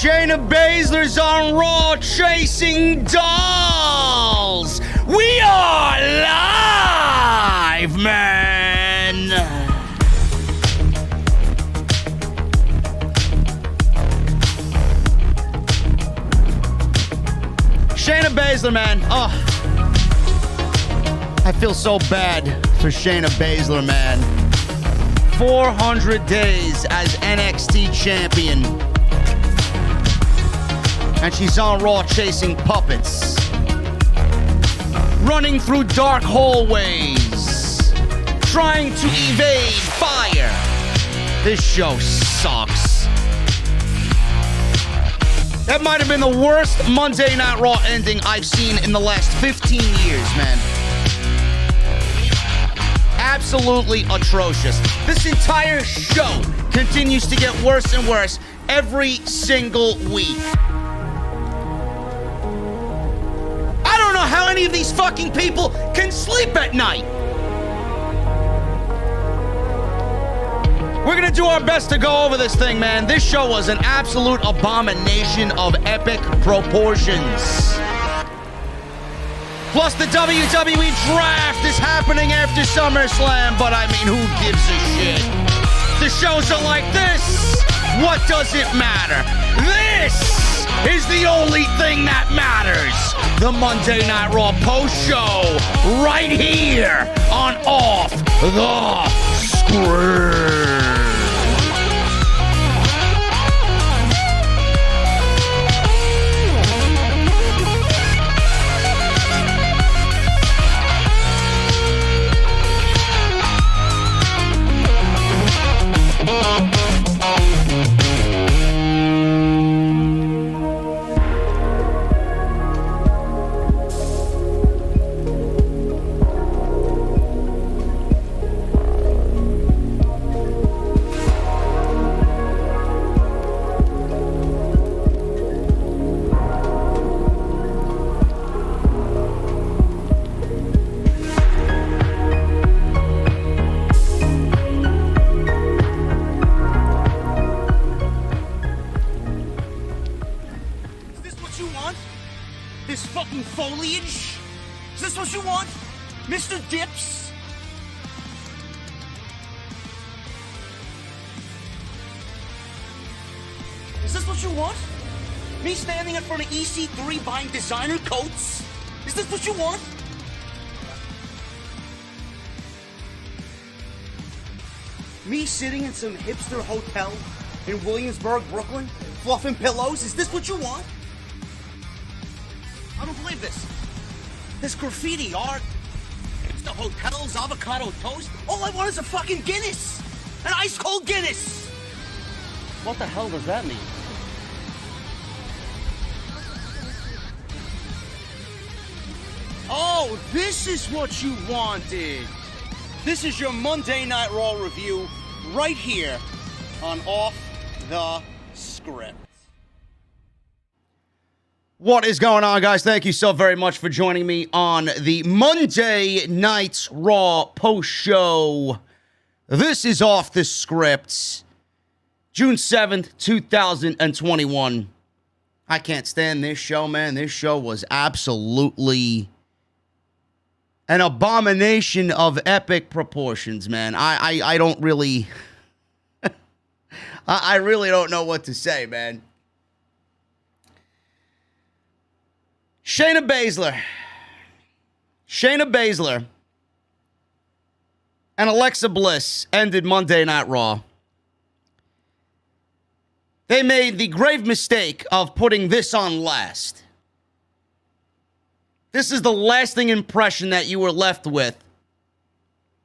Shayna Baszler's on Raw chasing dolls. We are live, man. Shayna Baszler, man. Oh, I feel so bad for Shayna Baszler, man. 400 days as NXT champion. And she's on Raw chasing puppets. Running through dark hallways. Trying to evade fire. This show sucks. That might have been the worst Monday Night Raw ending I've seen in the last 15 years, man. Absolutely atrocious. This entire show continues to get worse and worse every single week. I don't know how any of these fucking people can sleep at night. We're gonna do our best to go over this thing, man. This show was an absolute abomination of epic proportions. Plus, the WWE Draft is happening after SummerSlam, but I mean, who gives a shit? The shows are like this. What does it matter? This is the only thing that matters. The Monday Night Raw post show right here on Off the Script. Foliage? Is this what you want, Mr. Dips? Is this what you want? Me standing in front of EC3 buying designer coats? Is this what you want? Me sitting in some hipster hotel in Williamsburg, Brooklyn, fluffing pillows? Is this what you want? I don't believe this. This graffiti art, the hotels, avocado toast. All I want is a fucking Guinness. An ice cold Guinness. What the hell does that mean? Oh, this is what you wanted. This is your Monday Night Raw review right here on Off the Script. What is going on, guys? Thank you so very much for joining me on the Monday Night Raw post show. This is Off the Script, June 7th, 2021. I can't stand this show, man. This show was absolutely an abomination of epic proportions, man. I don't really... I really don't know what to say, man. Shayna Baszler and Alexa Bliss ended Monday Night Raw. They made the grave mistake of putting this on last. This is the lasting impression that you were left with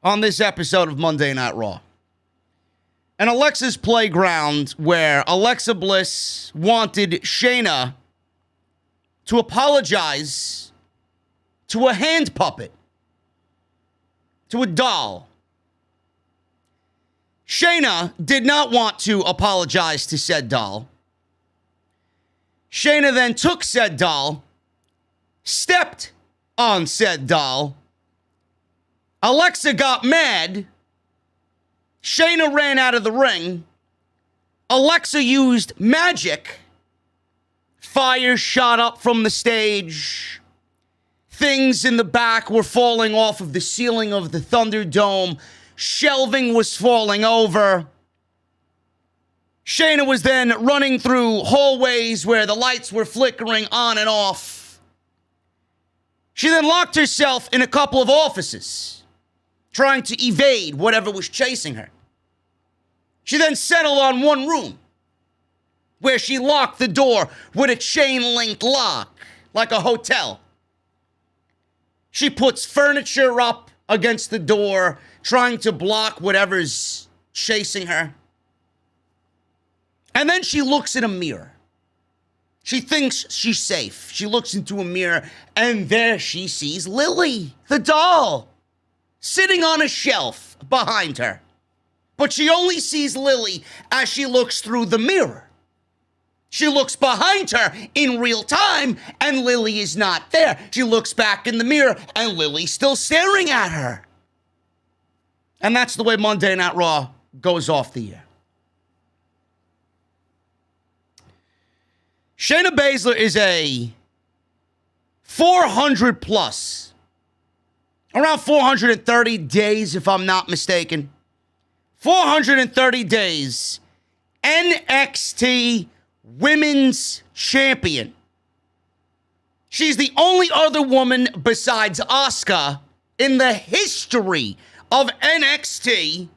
on this episode of Monday Night Raw. And Alexa's playground, where Alexa Bliss wanted Shayna to apologize to a hand puppet, to a doll. Shayna did not want to apologize to said doll. Shayna then took said doll, stepped on said doll. Alexa got mad. Shayna ran out of the ring. Alexa used magic Fire shot up from the stage. Things in the back were falling off of the ceiling of the Thunderdome. Shelving was falling over. Shayna was then running through hallways where the lights were flickering on and off. She then locked herself in a couple of offices, trying to evade whatever was chasing her. She then settled on one room, where she locked the door with a chain-linked lock, like a hotel. She puts furniture up against the door, trying to block whatever's chasing her. And then she looks in a mirror. She thinks she's safe. She looks into a mirror, and there she sees Lily, the doll, sitting on a shelf behind her. But she only sees Lily as she looks through the mirror. She looks behind her in real time, and Lily is not there. She looks back in the mirror, and Lily's still staring at her. And that's the way Monday Night Raw goes off the air. Shayna Baszler is a 400 plus, around 430 days, if I'm not mistaken. 430 days, NXT Women's Champion. She's the only other woman besides Asuka in the history of NXT.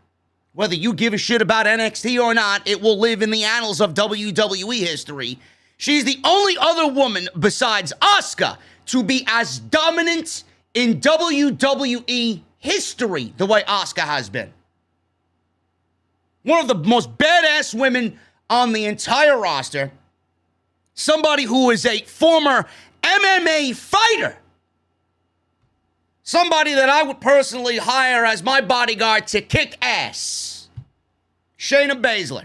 Whether you give a shit about NXT or not, it will live in the annals of WWE history. She's the only other woman besides Asuka to be as dominant in WWE history the way Asuka has been. One of the most badass women on the entire roster. Somebody who is a former MMA fighter. Somebody that I would personally hire as my bodyguard to kick ass. Shayna Baszler.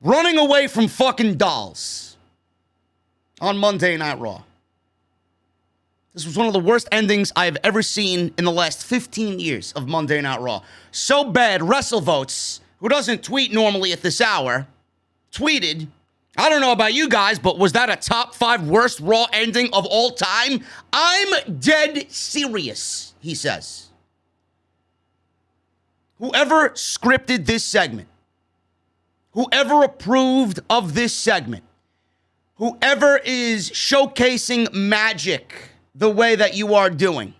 Running away from fucking dolls on Monday Night Raw. This was one of the worst endings I have ever seen in the last 15 years of Monday Night Raw. So bad, WrestleVotes, who doesn't tweet normally at this hour, tweeted, I don't know about you guys, but was that a top 5 worst Raw ending of all time? I'm dead serious, he says. Whoever scripted this segment, whoever approved of this segment, whoever is showcasing magic the way that you are doing,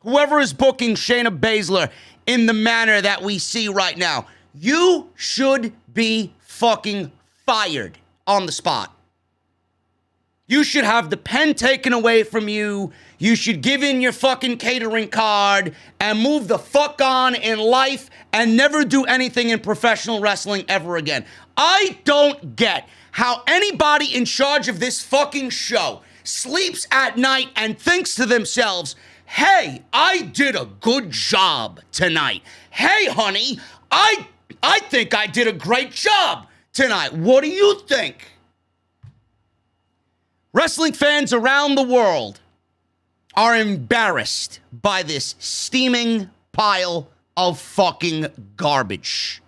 whoever is booking Shayna Baszler in the manner that we see right now, you should be fucking fired on the spot. You should have the pen taken away from you. You should give in your fucking catering card and move the fuck on in life and never do anything in professional wrestling ever again. I don't get how anybody in charge of this fucking show sleeps at night and thinks to themselves, hey, I did a good job tonight. Hey, honey, I think I did a great job tonight. What do you think? Wrestling fans around the world are embarrassed by this steaming pile of fucking garbage.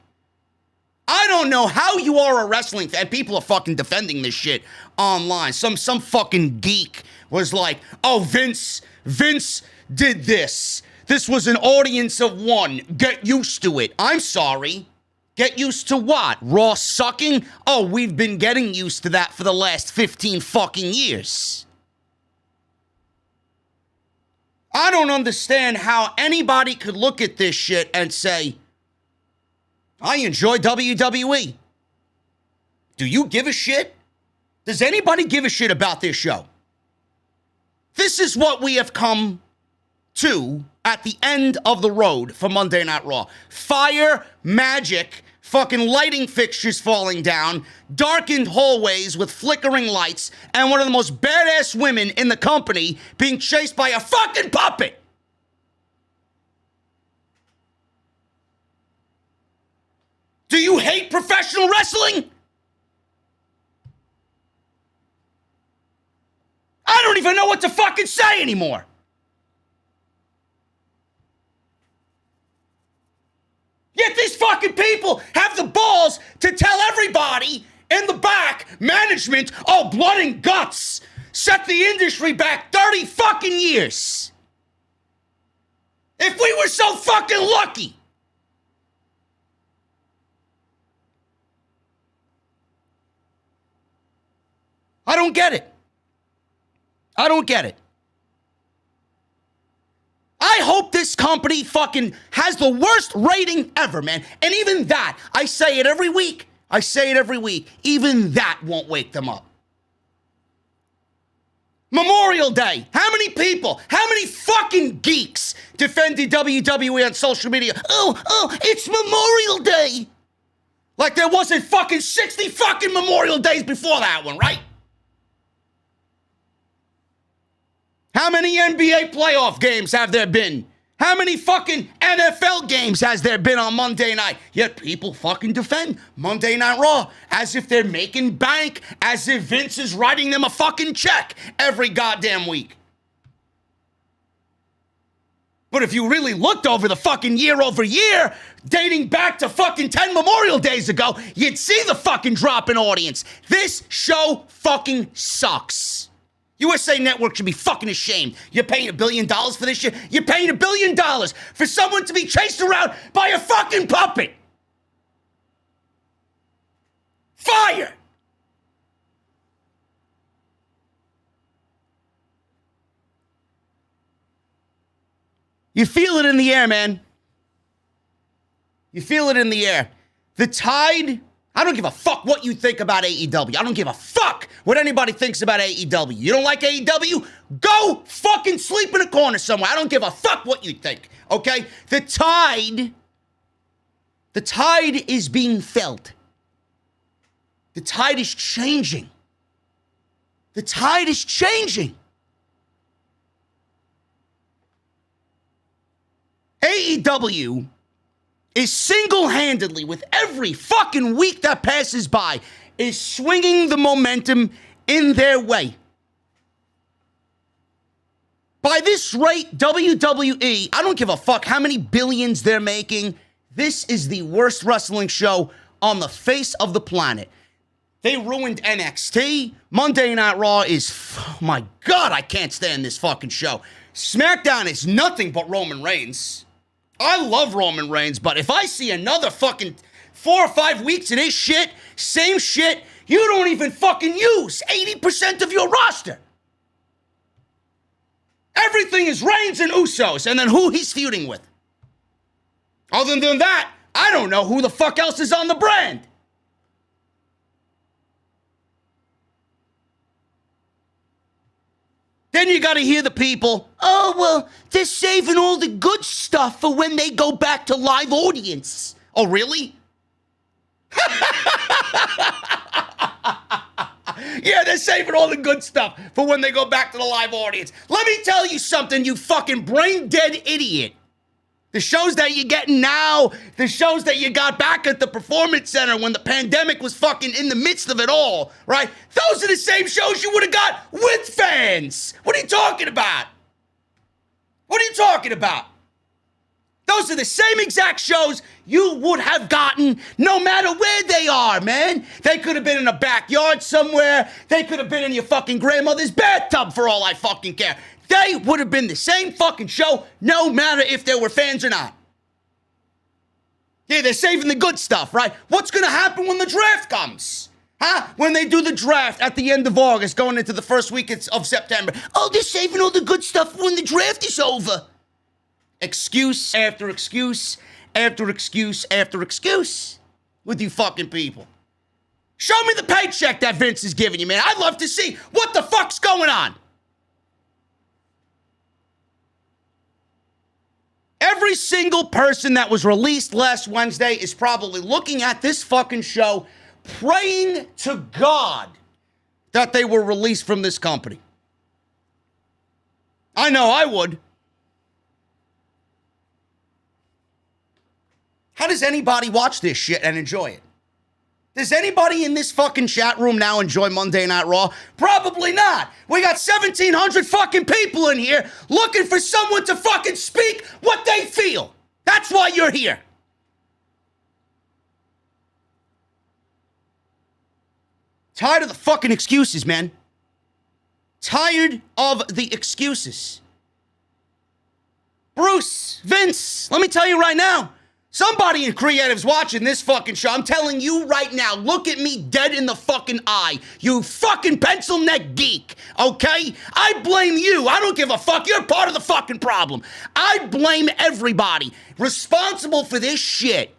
I don't know how you are a wrestling fan. People are fucking defending this shit online. Some fucking geek was like, oh, Vince did this. This was an audience of one. Get used to it. I'm sorry. Get used to what? Raw sucking? Oh, we've been getting used to that for the last 15 fucking years. I don't understand how anybody could look at this shit and say, I enjoy WWE. Do you give a shit? Does anybody give a shit about this show? This is what we have come to at the end of the road for Monday Night Raw. Fire, magic, fucking lighting fixtures falling down, darkened hallways with flickering lights, and one of the most badass women in the company being chased by a fucking puppet. Do you hate professional wrestling? I don't even know what to fucking say anymore. Yet these fucking people have the balls to tell everybody In the back, management, oh, blood and guts, set the industry back 30 fucking years. If we were so fucking lucky. I don't get it. I don't get it. I hope this company fucking has the worst rating ever, man. And even that, I say it every week. Even that won't wake them up. Memorial Day. How many people, how many fucking geeks defended WWE on social media? Oh, it's Memorial Day. Like there wasn't fucking 60 fucking Memorial Days before that one, right? How many NBA playoff games have there been? How many fucking NFL games has there been on Monday night? Yet people fucking defend Monday Night Raw as if they're making bank, as if Vince is writing them a fucking check every goddamn week. But if you really looked over the fucking year over year, dating back to fucking 10 Memorial Days ago, you'd see the fucking drop in audience. This show fucking sucks. USA Network should be fucking ashamed. You're paying $1 billion for this shit? You're paying $1 billion for someone to be chased around by a fucking puppet. Fire! You feel it in the air, man. You feel it in the air. The tide... I don't give a fuck what you think about AEW. I don't give a fuck what anybody thinks about AEW. You don't like AEW? Go fucking sleep in a corner somewhere. I don't give a fuck what you think, okay? The tide is being felt. The tide is changing. The tide is changing. AEW is single-handedly, with every fucking week that passes by, is swinging the momentum in their way. By this rate, WWE, I don't give a fuck how many billions they're making, this is the worst wrestling show on the face of the planet. They ruined NXT. Monday Night Raw is, oh my God, I can't stand this fucking show. SmackDown is nothing but Roman Reigns. I love Roman Reigns, but if I see another fucking 4 or 5 weeks of this shit, same shit, you don't even fucking use 80% of your roster. Everything is Reigns and Usos, and then who he's feuding with. Other than that, I don't know who the fuck else is on the brand. Then you gotta hear the people, oh, well, they're saving all the good stuff for when they go back to live audience. Oh, really? Yeah, they're saving all the good stuff for when they go back to the live audience. Let me tell you something, you fucking brain-dead idiot. The shows that you're getting now, the shows that you got back at the Performance Center when the pandemic was fucking in the midst of it all, right? Those are the same shows you would have got with fans. What are you talking about? What are you talking about? Those are the same exact shows you would have gotten no matter where they are, man. They could have been in a backyard somewhere. They could have been in your fucking grandmother's bathtub for all I fucking care. They would have been the same fucking show no matter if there were fans or not. Yeah, they're saving the good stuff, right? What's going to happen when the draft comes? Huh? When they do the draft at the end of August, going into the first week of September. Oh, they're saving all the good stuff when the draft is over. Excuse after excuse after excuse after excuse with you fucking people. Show me the paycheck that Vince is giving you, man. I'd love to see what the fuck's going on. Every single person that was released last Wednesday is probably looking at this fucking show, praying to God that they were released from this company. I know I would. How does anybody watch this shit and enjoy it? Does anybody in this fucking chat room now enjoy Monday Night Raw? Probably not. We got 1,700 fucking people in here looking for someone to fucking speak what they feel. That's why you're here. Tired of the fucking excuses, man. Tired of the excuses. Bruce, Vince, let me tell you right now. Somebody in creative's watching this fucking show. I'm telling you right now, look at me dead in the fucking eye. You fucking pencil neck geek, okay? I blame you. I don't give a fuck. You're part of the fucking problem. I blame everybody responsible for this shit,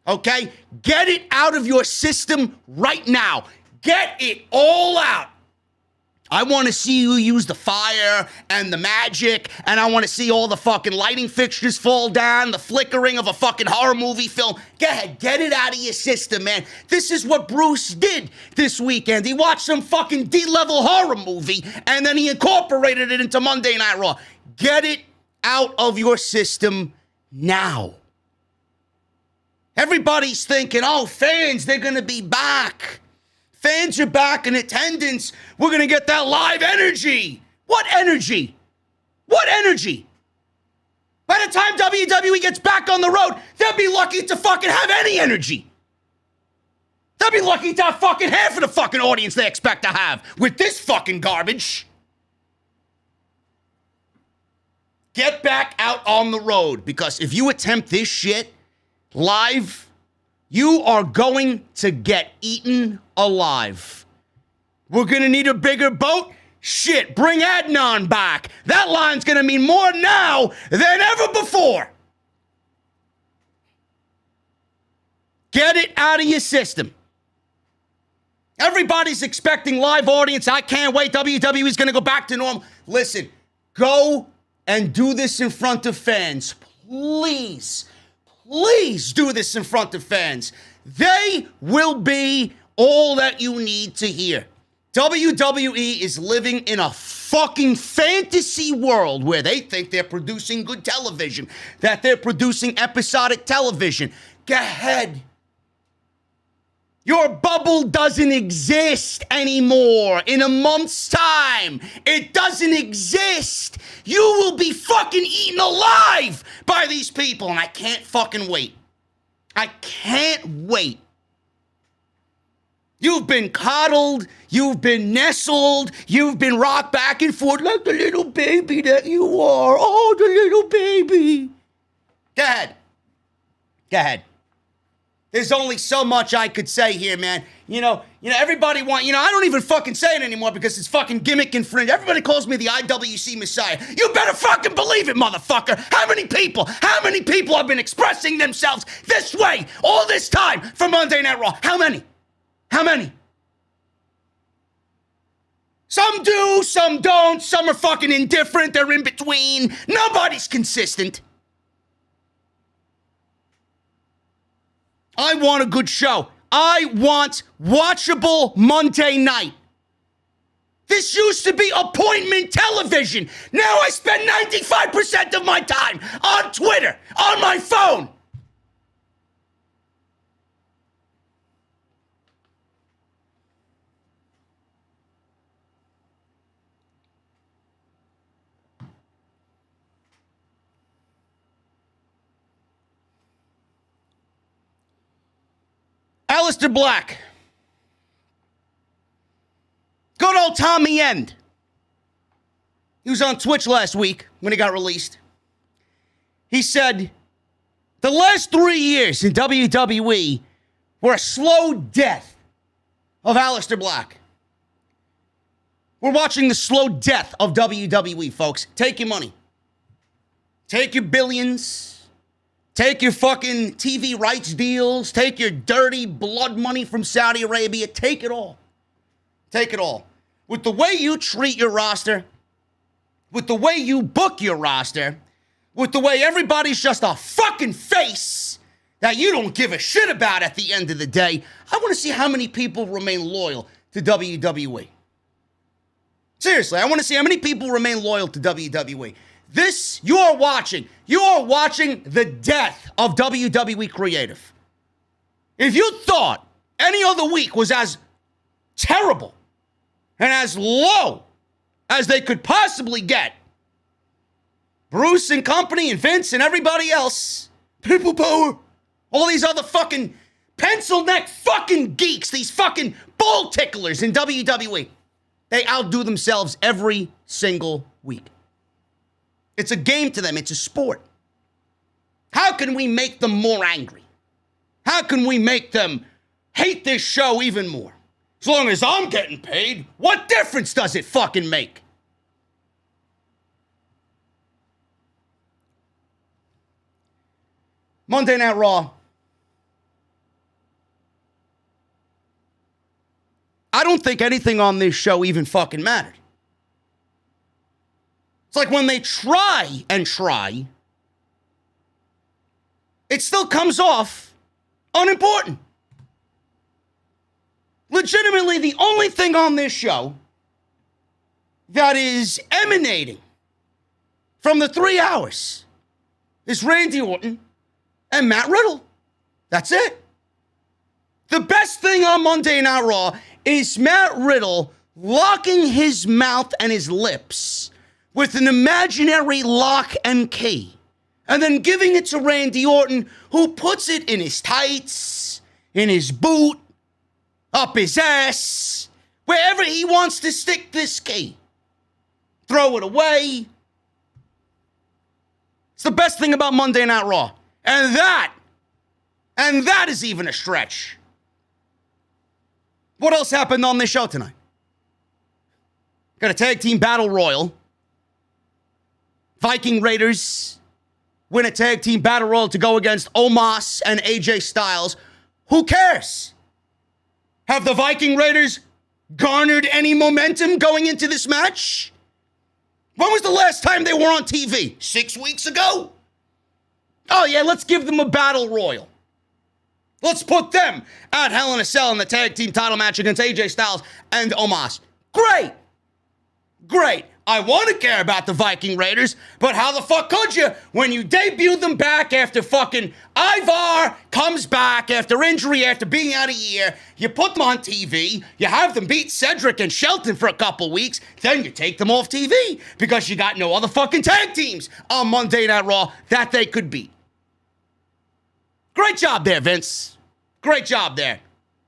okay? Get it out of your system right now. Get it all out. I want to see you use the fire and the magic, and I want to see all the fucking lighting fixtures fall down, the flickering of a fucking horror movie film. Go ahead, get it out of your system, man. This is what Bruce did this weekend. He watched some fucking D-level horror movie, and then he incorporated it into Monday Night Raw. Get it out of your system now. Everybody's thinking, oh, fans, they're going to be back. Fans are back in attendance. We're going to get that live energy. What energy? What energy? By the time WWE gets back on the road, they'll be lucky to fucking have any energy. They'll be lucky to have fucking half of the fucking audience they expect to have with this fucking garbage. Get back out on the road, because if you attempt this shit live, you are going to get eaten alive. We're going to need a bigger boat? Shit, bring Adnan back. That line's going to mean more now than ever before. Get it out of your system. Everybody's expecting live audience. I can't wait. WWE's going to go back to normal. Listen, go and do this in front of fans. Please. Please do this in front of fans. They will be all that you need to hear. WWE is living in a fucking fantasy world where they think they're producing good television, that they're producing episodic television. Go ahead. Your bubble doesn't exist anymore. In a month's time, it doesn't exist. You will be fucking eaten alive by these people, and I can't fucking wait. I can't wait. You've been coddled, you've been nestled, you've been rocked back and forth like the little baby that you are. Oh, the little baby. Go ahead. Go ahead. There's only so much I could say here, man. You know, everybody I don't even fucking say it anymore because it's fucking gimmick and fringe. Everybody calls me the IWC Messiah. You better fucking believe it, motherfucker. How many people have been expressing themselves this way all this time for Monday Night Raw? How many? How many? Some do, some don't. Some are fucking indifferent. They're in between. Nobody's consistent. I want a good show. I want watchable Monday night. This used to be appointment television. Now I spend 95% of my time on Twitter, on my phone. Aleister Black. Good old Tommy End. He was on Twitch last week when he got released. He said, the last 3 years in WWE were a slow death of Aleister Black. We're watching the slow death of WWE, folks. Take your money. Take your billions. Take your fucking TV rights deals. Take your dirty blood money from Saudi Arabia. Take it all. Take it all. With the way you treat your roster, with the way you book your roster, with the way everybody's just a fucking face that you don't give a shit about at the end of the day, I want to see how many people remain loyal to WWE. Seriously, I want to see how many people remain loyal to WWE. This, you are watching the death of WWE creative. If you thought any other week was as terrible and as low as they could possibly get, Bruce and company and Vince and everybody else, people power, all these other fucking pencil neck fucking geeks, these fucking ball ticklers in WWE. They outdo themselves every single week. It's a game to them. It's a sport. How can we make them more angry? How can we make them hate this show even more? As long as I'm getting paid, what difference does it fucking make? Monday Night Raw. I don't think anything on this show even fucking mattered. It's like when they try and try, it still comes off unimportant. Legitimately, the only thing on this show that is emanating from the 3 hours is Randy Orton and Matt Riddle. That's it. The best thing on Monday Night Raw is Matt Riddle locking his mouth and his lips with an imaginary lock and key, and then giving it to Randy Orton, who puts it in his tights, in his boot, up his ass, wherever he wants to stick this key. Throw it away. It's the best thing about Monday Night Raw. And that is even a stretch. What else happened on this show tonight? Got a tag team battle royal. Viking Raiders win a tag team battle royal to go against Omos and AJ Styles. Who cares? Have the Viking Raiders garnered any momentum going into this match? When was the last time they were on TV? 6 weeks ago? Oh yeah, let's give them a battle royal. Let's put them at Hell in a Cell in the tag team title match against AJ Styles and Omos. Great. Great. I want to care about the Viking Raiders, but how the fuck could you when you debut them back after fucking Ivar comes back after injury, after being out a year, you put them on TV, you have them beat Cedric and Shelton for a couple weeks, then you take them off TV because you got no other fucking tag teams on Monday Night Raw that they could beat. Great job there, Vince. Great job there.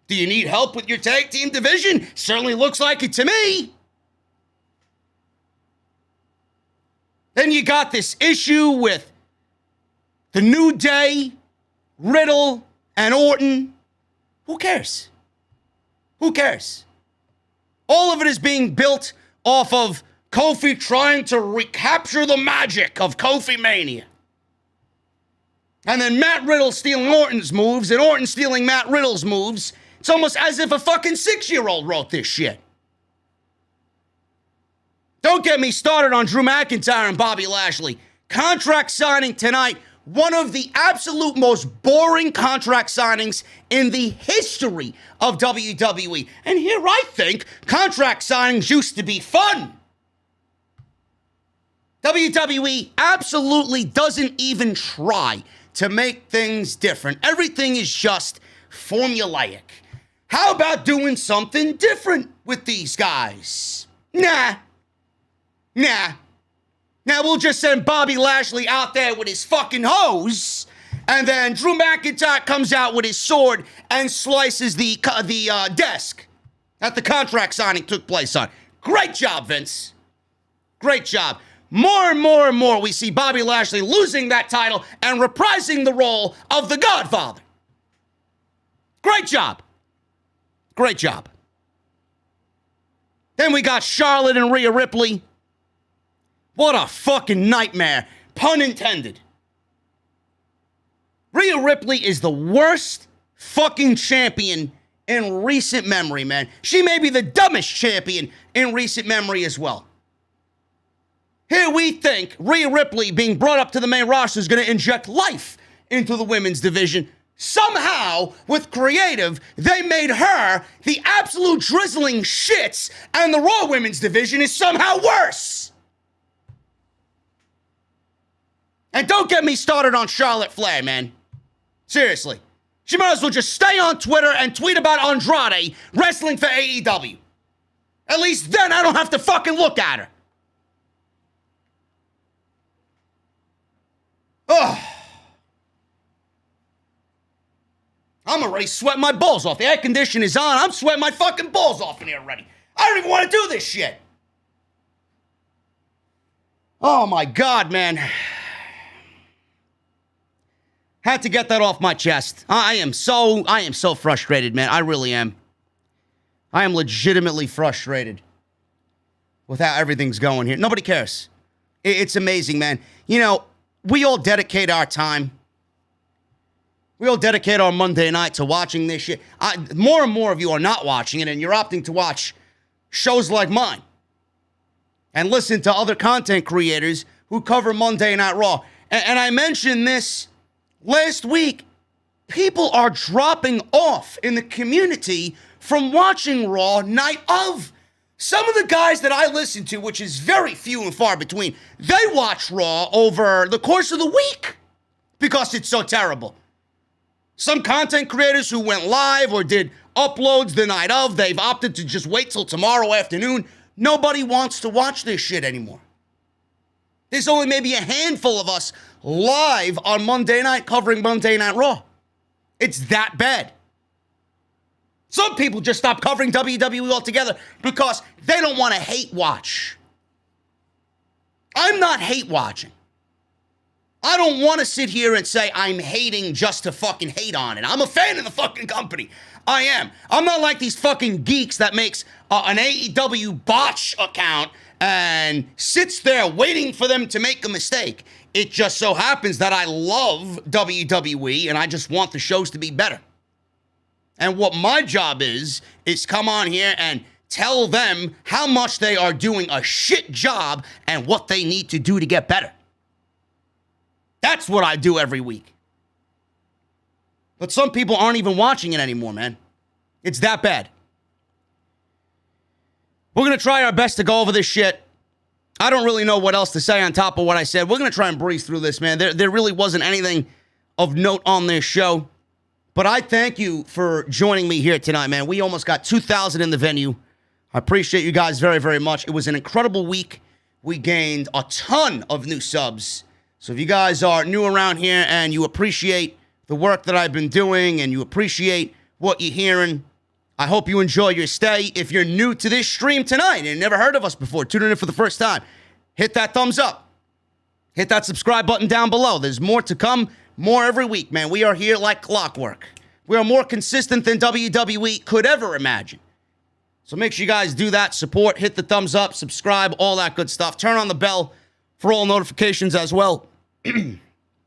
Do you need help with your tag team division? Certainly looks like it to me. Then you got this issue with the New Day, Riddle, and Orton. Who cares? Who cares? All of it is being built off of Kofi trying to recapture the magic of Kofi Mania. And then Matt Riddle stealing Orton's moves and Orton stealing Matt Riddle's moves. It's almost as if a fucking 6-year-old wrote this shit. Don't get me started on Drew McIntyre and Bobby Lashley. Contract signing tonight, one of the absolute most boring contract signings in the history of WWE. And here I think contract signings used to be fun. WWE absolutely doesn't even try to make things different. Everything is just formulaic. How about doing something different with these guys? Nah. Now we'll just send Bobby Lashley out there with his fucking hose, and then Drew McIntyre comes out with his sword and slices the desk that the contract signing took place on. Great job, Vince. Great job. More and more we see Bobby Lashley losing that title and reprising the role of the Godfather. Great job. Great job. Then we got Charlotte and Rhea Ripley. What a fucking nightmare. Pun intended. Rhea Ripley is the worst fucking champion in recent memory, man. She may be the dumbest champion in recent memory as well. Here we think Rhea Ripley being brought up to the main roster is going to inject life into the women's division. Somehow, with creative, they made her the absolute drizzling shits, and the Raw women's division is somehow worse. And don't get me started on Charlotte Flair, man. Seriously. She might as well just stay on Twitter and tweet about Andrade wrestling for AEW. At least then I don't have to fucking look at her. Ugh. I'm already sweating my balls off. The air conditioner is on. I'm sweating my fucking balls off in here already. I don't even want to do this shit. Oh my God, man. Had to get that off my chest. I am so frustrated, man. I really am. I am legitimately frustrated with how everything's going here. Nobody cares. It's amazing, man. You know, we all dedicate our time. We all dedicate our Monday night to watching this shit. More and more of you are not watching it, and you're opting to watch shows like mine and listen to other content creators who cover Monday Night Raw. And I mentioned this last week. People are dropping off in the community from watching Raw night of. Some of the guys that I listen to, which is very few and far between, they watch Raw over the course of the week because it's so terrible. Some content creators who went live or did uploads the night of, they've opted to just wait till tomorrow afternoon. Nobody wants to watch this shit anymore. There's only maybe a handful of us live on Monday night covering Monday Night Raw. It's that bad. Some people just stop covering WWE altogether because they don't want to hate watch. I'm not hate watching. I don't want to sit here and say I'm hating just to fucking hate on it. I'm a fan of the fucking company. I am. I'm not like these fucking geeks that makes an AEW botch account and sits there waiting for them to make a mistake. It just so happens that I love WWE and I just want the shows to be better. And what my job is come on here and tell them how much they are doing a shit job and what they need to do to get better. That's what I do every week. But some people aren't even watching it anymore, man. It's that bad. We're going to try our best to go over this shit. I don't really know what else to say on top of what I said. We're going to try and breeze through this, man. There really wasn't anything of note on this show. But I thank you for joining me here tonight, man. We almost got 2,000 in the venue. I appreciate you guys very, very much. It was an incredible week. We gained a ton of new subs. So if you guys are new around here and you appreciate the work that I've been doing and you appreciate what you're hearing, I hope you enjoy your stay. If you're new to this stream tonight and never heard of us before, tuning in for the first time, hit that thumbs up. Hit that subscribe button down below. There's more to come, more every week, man. We are here like clockwork. We are more consistent than WWE could ever imagine. So make sure you guys do that. Support, hit the thumbs up, subscribe, all that good stuff. Turn on the bell for all notifications as well.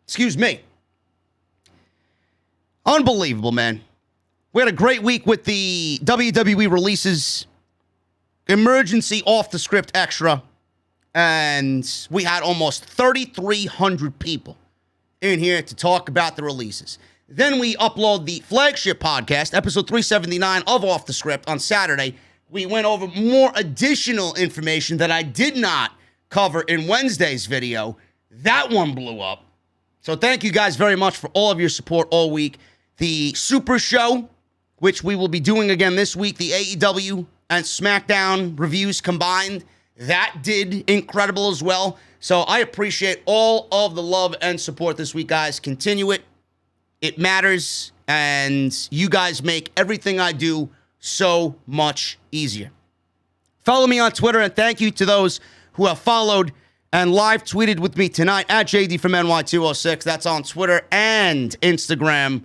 Excuse me. Unbelievable, man. We had a great week with the WWE releases, emergency off the script extra, and we had almost 3,300 people in here to talk about the releases. Then we upload the flagship podcast, episode 379 of Off the Script on Saturday. We went over more additional information that I did not cover in Wednesday's video. That one blew up. So thank you guys very much for all of your support all week. The Super Show, which we will be doing again this week, the AEW and SmackDown reviews combined, that did incredible as well. So I appreciate all of the love and support this week, guys. Continue it. It matters, and you guys make everything I do so much easier. Follow me on Twitter, and thank you to those who have followed and live tweeted with me tonight at JDfromNY206. That's on Twitter and Instagram.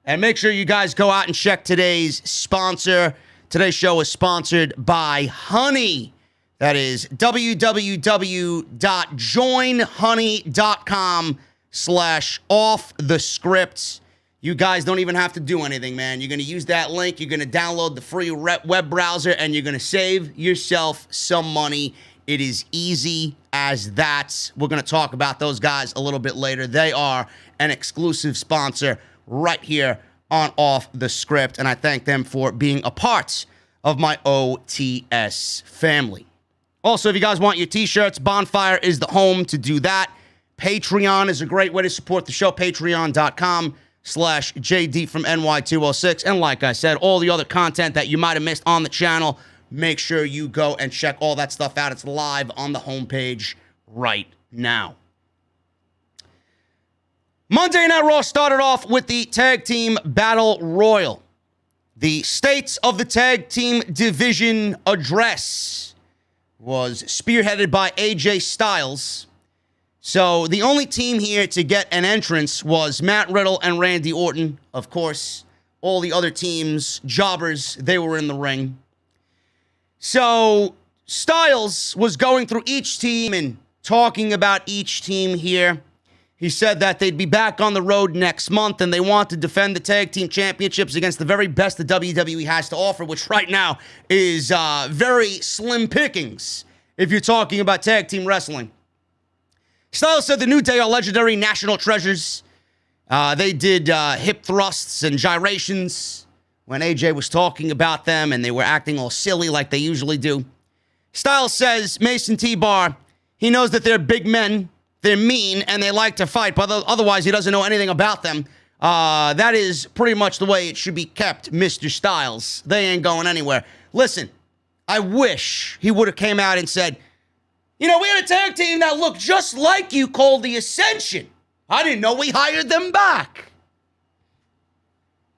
And make sure you guys go out and check today's sponsor. Today's show is sponsored by Honey. That is www.joinhoney.com/offthescripts. You guys don't even have to do anything, man. You're going to use that link. You're going to download the free web browser, and you're going to save yourself some money. It is easy as that. We're going to talk about those guys a little bit later. They are an exclusive sponsor right here on Off the Script, and I thank them for being a part of my OTS family. Also, if you guys want your t-shirts, Bonfire is the home to do that. Patreon is a great way to support the show, patreon.com/JDfromNY206. And like I said, all the other content that you might have missed on the channel, make sure you go and check all that stuff out. It's live on the homepage right now. Monday Night Raw started off with the Tag Team Battle Royal. The States of the Tag Team Division address was spearheaded by AJ Styles. So the only team here to get an entrance was Matt Riddle and Randy Orton. Of course, all the other teams, jobbers, they were in the ring. So Styles was going through each team and talking about each team here. He said that they'd be back on the road next month and they want to defend the tag team championships against the very best the WWE has to offer, which right now is very slim pickings if you're talking about tag team wrestling. Styles said the New Day are legendary national treasures. They did hip thrusts and gyrations when AJ was talking about them, and they were acting all silly like they usually do. Styles says Mason T-Bar, he knows that they're big men, they're mean, and they like to fight, but otherwise he doesn't know anything about them. That is pretty much the way it should be kept, Mr. Styles. They ain't going anywhere. Listen, I wish he would have came out and said, you know, we had a tag team that looked just like you called the Ascension. I didn't know we hired them back.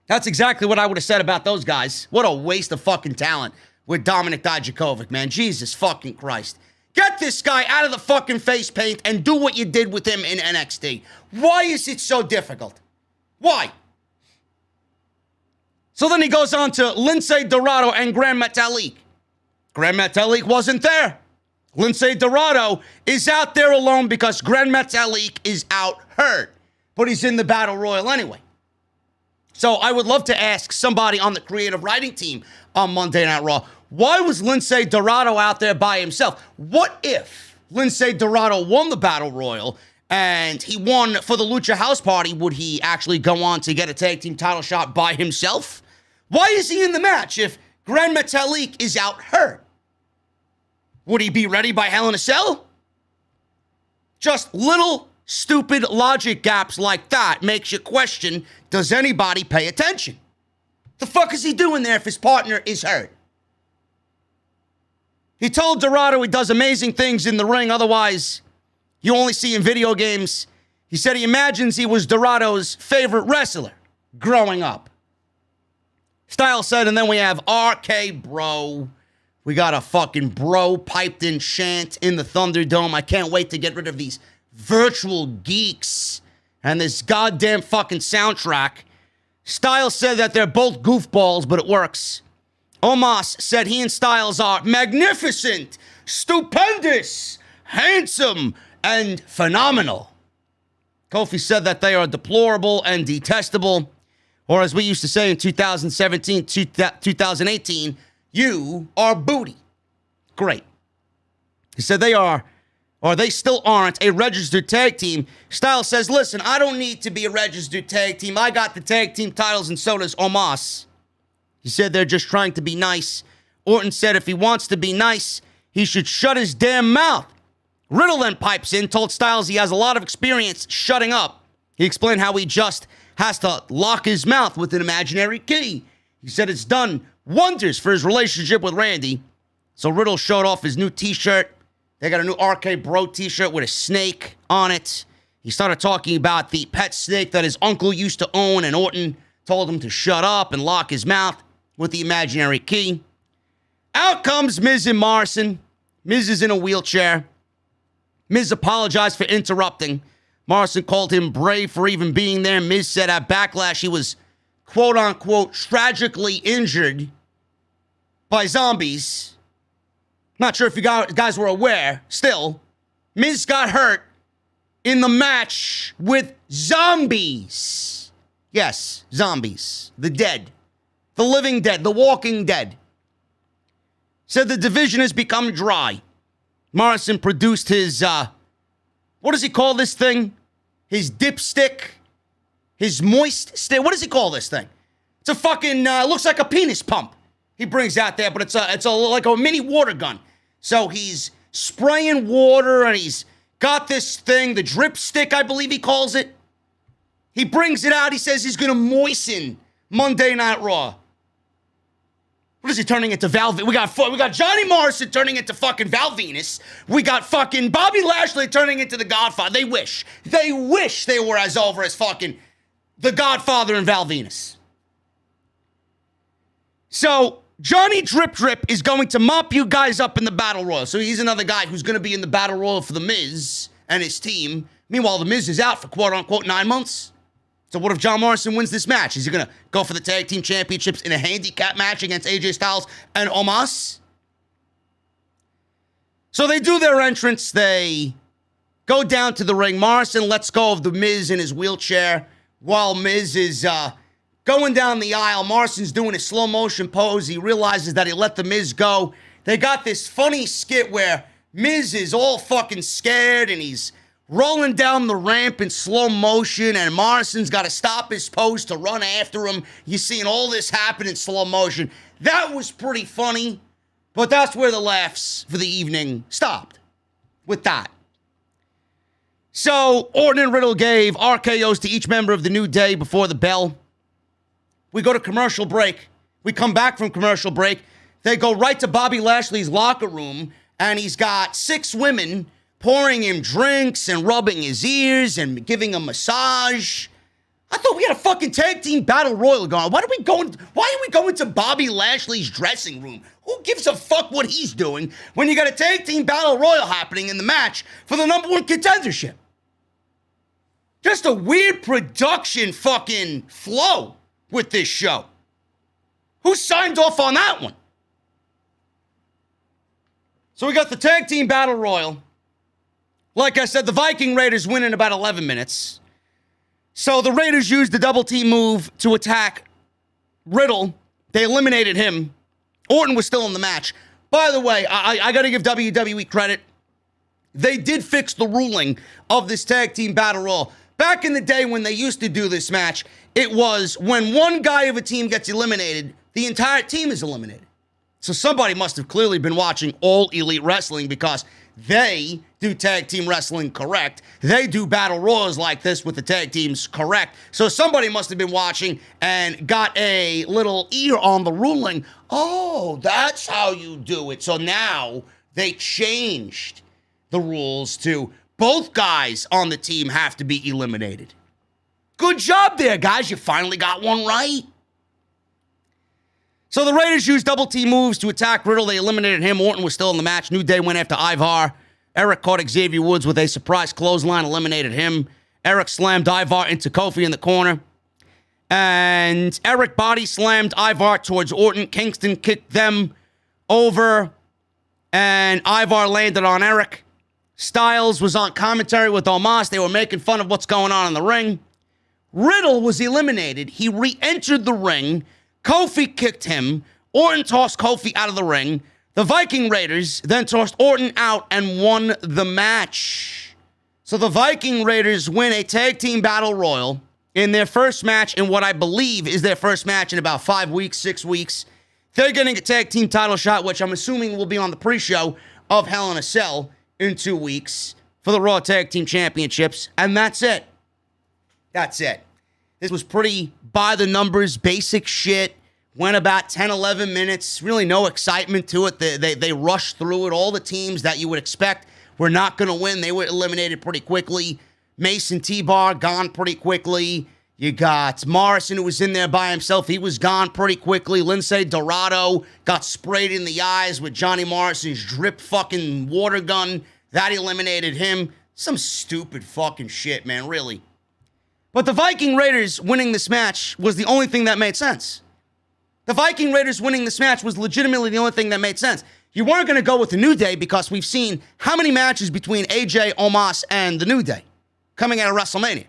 That's exactly what I would have said about those guys. What a waste of fucking talent with Dominik Dijakovic, man. Jesus fucking Christ. Get this guy out of the fucking face paint and do what you did with him in NXT. Why is it so difficult? Why? So then he goes on to Lince Dorado and Gran Metalik. Gran Metalik wasn't there. Lince Dorado is out there alone because Gran Metalik is out hurt. But he's in the Battle Royal anyway. So I would love to ask somebody on the creative writing team on Monday Night Raw, why was Lince Dorado out there by himself? What if Lince Dorado won the Battle Royal and he won for the Lucha House Party? Would he actually go on to get a tag team title shot by himself? Why is he in the match if Gran Metalik is out hurt? Would he be ready by Hell in a Cell? Just little stupid logic gaps like that makes you question, does anybody pay attention? The fuck is he doing there if his partner is hurt? He told Dorado he does amazing things in the ring, otherwise you only see in video games. He said he imagines he was Dorado's favorite wrestler growing up. Styles said, and then we have RK Bro. We got a fucking bro piped in chant in the Thunderdome. I can't wait to get rid of these virtual geeks and this goddamn fucking soundtrack. Styles said that they're both goofballs, but it works. Omos said he and Styles are magnificent, stupendous, handsome, and phenomenal. Kofi said that they are deplorable and detestable, or as we used to say in 2017, 2018, you are booty. Great. He said they are, or they still aren't, a registered tag team. Styles says, listen, I don't need to be a registered tag team. I got the tag team titles and so does Omos. He said they're just trying to be nice. Orton said if he wants to be nice, he should shut his damn mouth. Riddle then pipes in, told Styles he has a lot of experience shutting up. He explained how he just has to lock his mouth with an imaginary key. He said it's done wonders for his relationship with Randy. So Riddle showed off his new t-shirt. They got a new RK Bro t-shirt with a snake on it. He started talking about the pet snake that his uncle used to own, and Orton told him to shut up and lock his mouth with the imaginary key. Out comes Miz and Morrison. Miz is in a wheelchair. Miz apologized for interrupting. Morrison called him brave for even being there. Miz said at Backlash he was, quote-unquote, tragically injured by zombies. Not sure if you guys were aware. Still, Miz got hurt in the match with zombies. Yes, zombies. The dead. The living dead. The walking dead. Said the division has become dry. Morrison produced his, what does he call this thing? His dipstick? His moist stick? What does he call this thing? It's a fucking, looks like a penis pump he brings out there, but it's like a mini water gun. So he's spraying water and he's got this thing, the drip stick, I believe he calls it. He brings it out. He says he's going to moisten Monday Night Raw. What is he turning into Val? We got Johnny Morrison turning into fucking Val Venus. We got fucking Bobby Lashley turning into the Godfather. They wish they were as over as fucking the Godfather and Val Venus. So Johnny Drip Drip is going to mop you guys up in the Battle Royal. So he's another guy who's going to be in the Battle Royal for The Miz and his team. Meanwhile, The Miz is out for quote-unquote 9 months. So what if John Morrison wins this match? Is he going to go for the tag team championships in a handicap match against AJ Styles and Omos? So they do their entrance. They go down to the ring. Morrison lets go of The Miz in his wheelchair while Miz is going down the aisle. Morrison's doing a slow motion pose. He realizes that he let The Miz go. They got this funny skit where Miz is all fucking scared and he's rolling down the ramp in slow motion, and Morrison's got to stop his pose to run after him. You're seeing all this happen in slow motion. That was pretty funny, but that's where the laughs for the evening stopped with that. So Orton and Riddle gave RKOs to each member of the New Day before the bell. We go to commercial break. We come back from commercial break. They go right to Bobby Lashley's locker room, and he's got 6 women pouring him drinks and rubbing his ears and giving him a massage. I thought we had a fucking tag team battle royal going. Why are we going to Bobby Lashley's dressing room? Who gives a fuck what he's doing when you got a tag team battle royal happening in the match for the #1 contendership? Just a weird production fucking flow with this show. Who signed off on that one? So we got the tag team battle royal. Like I said, the Viking Raiders win in about 11 minutes. So the Raiders used the double team move to attack Riddle. They eliminated him. Orton was still in the match. By the way, I got to give WWE credit. They did fix the ruling of this tag team battle royal. Back in the day when they used to do this match, it was when one guy of a team gets eliminated, the entire team is eliminated. So somebody must have clearly been watching All Elite Wrestling because they do tag team wrestling correct. They do battle royals like this with the tag teams correct. So somebody must have been watching and got a little ear on the ruling. Oh, that's how you do it. So now they changed the rules to both guys on the team have to be eliminated. Good job there, guys. You finally got one right. So the Raiders used double team moves to attack Riddle. They eliminated him. Orton was still in the match. New Day went after Ivar. Eric caught Xavier Woods with a surprise clothesline, eliminated him. Eric slammed Ivar into Kofi in the corner. And Eric body slammed Ivar towards Orton. Kingston kicked them over. And Ivar landed on Eric. Styles was on commentary with Omos. They were making fun of what's going on in the ring. Riddle was eliminated. He re-entered the ring. Kofi kicked him. Orton tossed Kofi out of the ring. The Viking Raiders then tossed Orton out and won the match. So the Viking Raiders win a tag team battle royal in their first match in what I believe is their first match in about 5 weeks, 6 weeks. They're getting a tag team title shot, which I'm assuming will be on the pre-show of Hell in a Cell in 2 weeks for the Raw Tag Team Championships. And that's it. That's it. This was pretty by-the-numbers, basic shit. Went about 10, 11 minutes. Really no excitement to it. They rushed through it. All the teams that you would expect were not going to win, they were eliminated pretty quickly. Mason T-Bar gone pretty quickly. You got Morrison, who was in there by himself. He was gone pretty quickly. Lindsay Dorado got sprayed in the eyes with Johnny Morrison's drip fucking water gun. That eliminated him. Some stupid fucking shit, man, really. But the Viking Raiders winning this match was the only thing that made sense. The Viking Raiders winning this match was legitimately the only thing that made sense. You weren't going to go with the New Day because we've seen how many matches between AJ, Omos, and the New Day coming out of WrestleMania.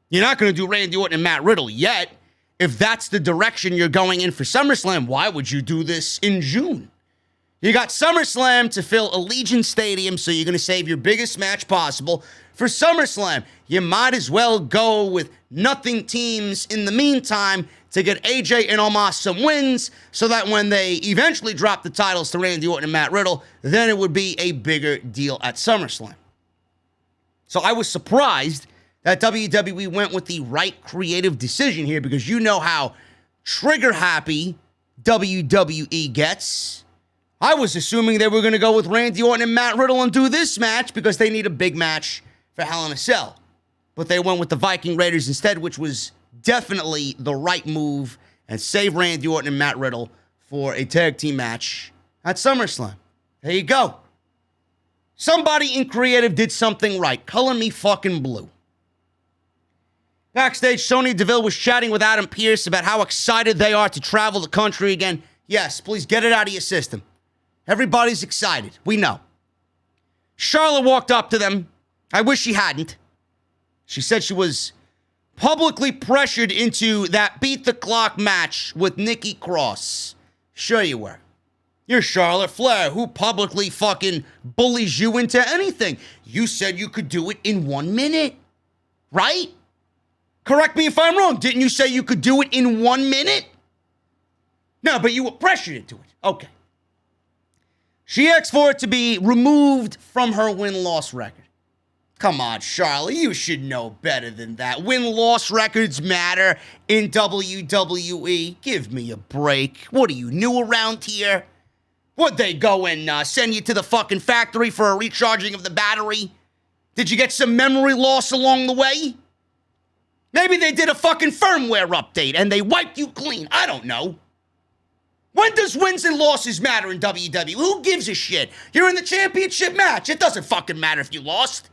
You're not going to do Randy Orton and Matt Riddle yet. If that's the direction you're going in for SummerSlam, why would you do this in June? You got SummerSlam to fill Allegiant Stadium, so you're going to save your biggest match possible for SummerSlam. You might as well go with nothing teams in the meantime to get AJ and Omos some wins so that when they eventually drop the titles to Randy Orton and Matt Riddle, then it would be a bigger deal at SummerSlam. So I was surprised that WWE went with the right creative decision here because you know how trigger-happy WWE gets. I was assuming they were going to go with Randy Orton and Matt Riddle and do this match because they need a big match for Hell in a Cell. But they went with the Viking Raiders instead, which was definitely the right move, and save Randy Orton and Matt Riddle for a tag team match at SummerSlam. There you go. Somebody in creative did something right. Color me fucking blue. Backstage, Sonya Deville was chatting with Adam Pearce about how excited they are to travel the country again. Yes, please get it out of your system. Everybody's excited. We know. Charlotte walked up to them. I wish she hadn't. She said she was publicly pressured into that beat the clock match with Nikki Cross. Sure you were. You're Charlotte Flair, who publicly fucking bullies you into anything. You said you could do it in 1 minute, right? Correct me if I'm wrong. Didn't you say you could do it in 1 minute? No, but you were pressured into it. Okay. She asked for it to be removed from her win-loss record. Come on, Charlotte, you should know better than that. Win-loss records matter in WWE. Give me a break. What are you, new around here? Would they go and send you to the fucking factory for a recharging of the battery? Did you get some memory loss along the way? Maybe they did a fucking firmware update and they wiped you clean. I don't know. When does wins and losses matter in WWE? Who gives a shit? You're in the championship match. It doesn't fucking matter if you lost.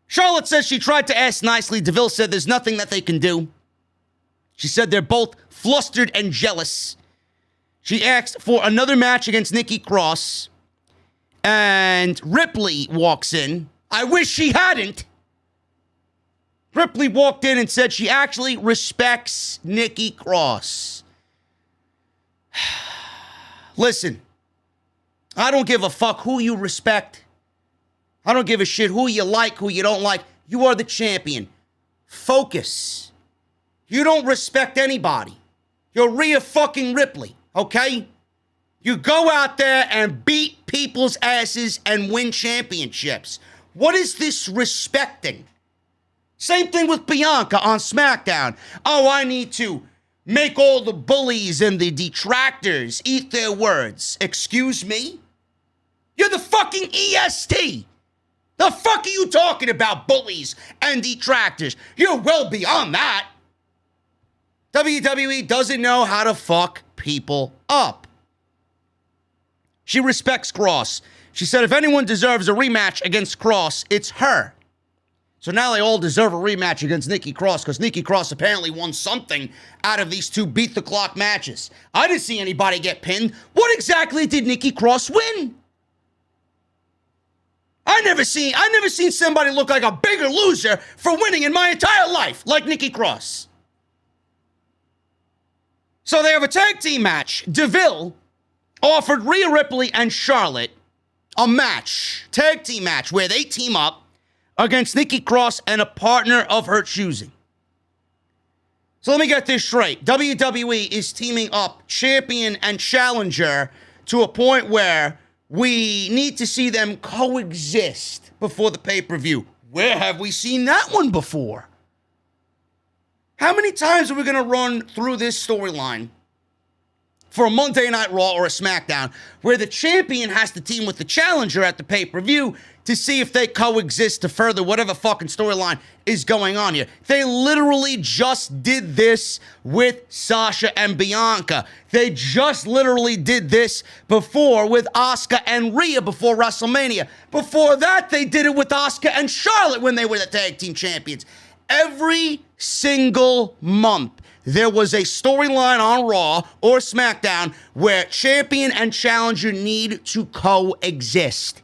Charlotte says she tried to ask nicely. Deville said there's nothing that they can do. She said they're both flustered and jealous. She asked for another match against Nikki Cross. And Ripley walks in. I wish she hadn't. Ripley walked in and said she actually respects Nikki Cross. Listen, I don't give a fuck who you respect. I don't give a shit who you like, who you don't like. You are the champion. Focus. You don't respect anybody. You're Rhea fucking Ripley, okay? You go out there and beat people's asses and win championships. What is this respecting? Same thing with Bianca on SmackDown. Oh, I need to make all the bullies and the detractors eat their words. Excuse me? You're the fucking EST. The fuck are you talking about, bullies and detractors? You're well beyond that. WWE doesn't know how to fuck people up. She respects Cross. She said if anyone deserves a rematch against Cross, it's her. So now they all deserve a rematch against Nikki Cross because Nikki Cross apparently won something out of these two beat-the-clock matches. I didn't see anybody get pinned. What exactly did Nikki Cross win? I never seen somebody look like a bigger loser for winning in my entire life like Nikki Cross. So they have a tag team match. Deville offered Rhea Ripley and Charlotte a match, tag team match, where they team up against Nikki Cross and a partner of her choosing. So let me get this straight. WWE is teaming up champion and challenger to a point where we need to see them coexist before the pay-per-view. Where have we seen that one before? How many times are we going to run through this storyline for a Monday Night Raw or a SmackDown where the champion has to team with the challenger at the pay-per-view to see if they coexist to further whatever fucking storyline is going on here? They literally just did this with Sasha and Bianca. They just literally did this before with Asuka and Rhea before WrestleMania. Before that, they did it with Asuka and Charlotte when they were the tag team champions. Every single month, there was a storyline on Raw or SmackDown where champion and challenger need to coexist.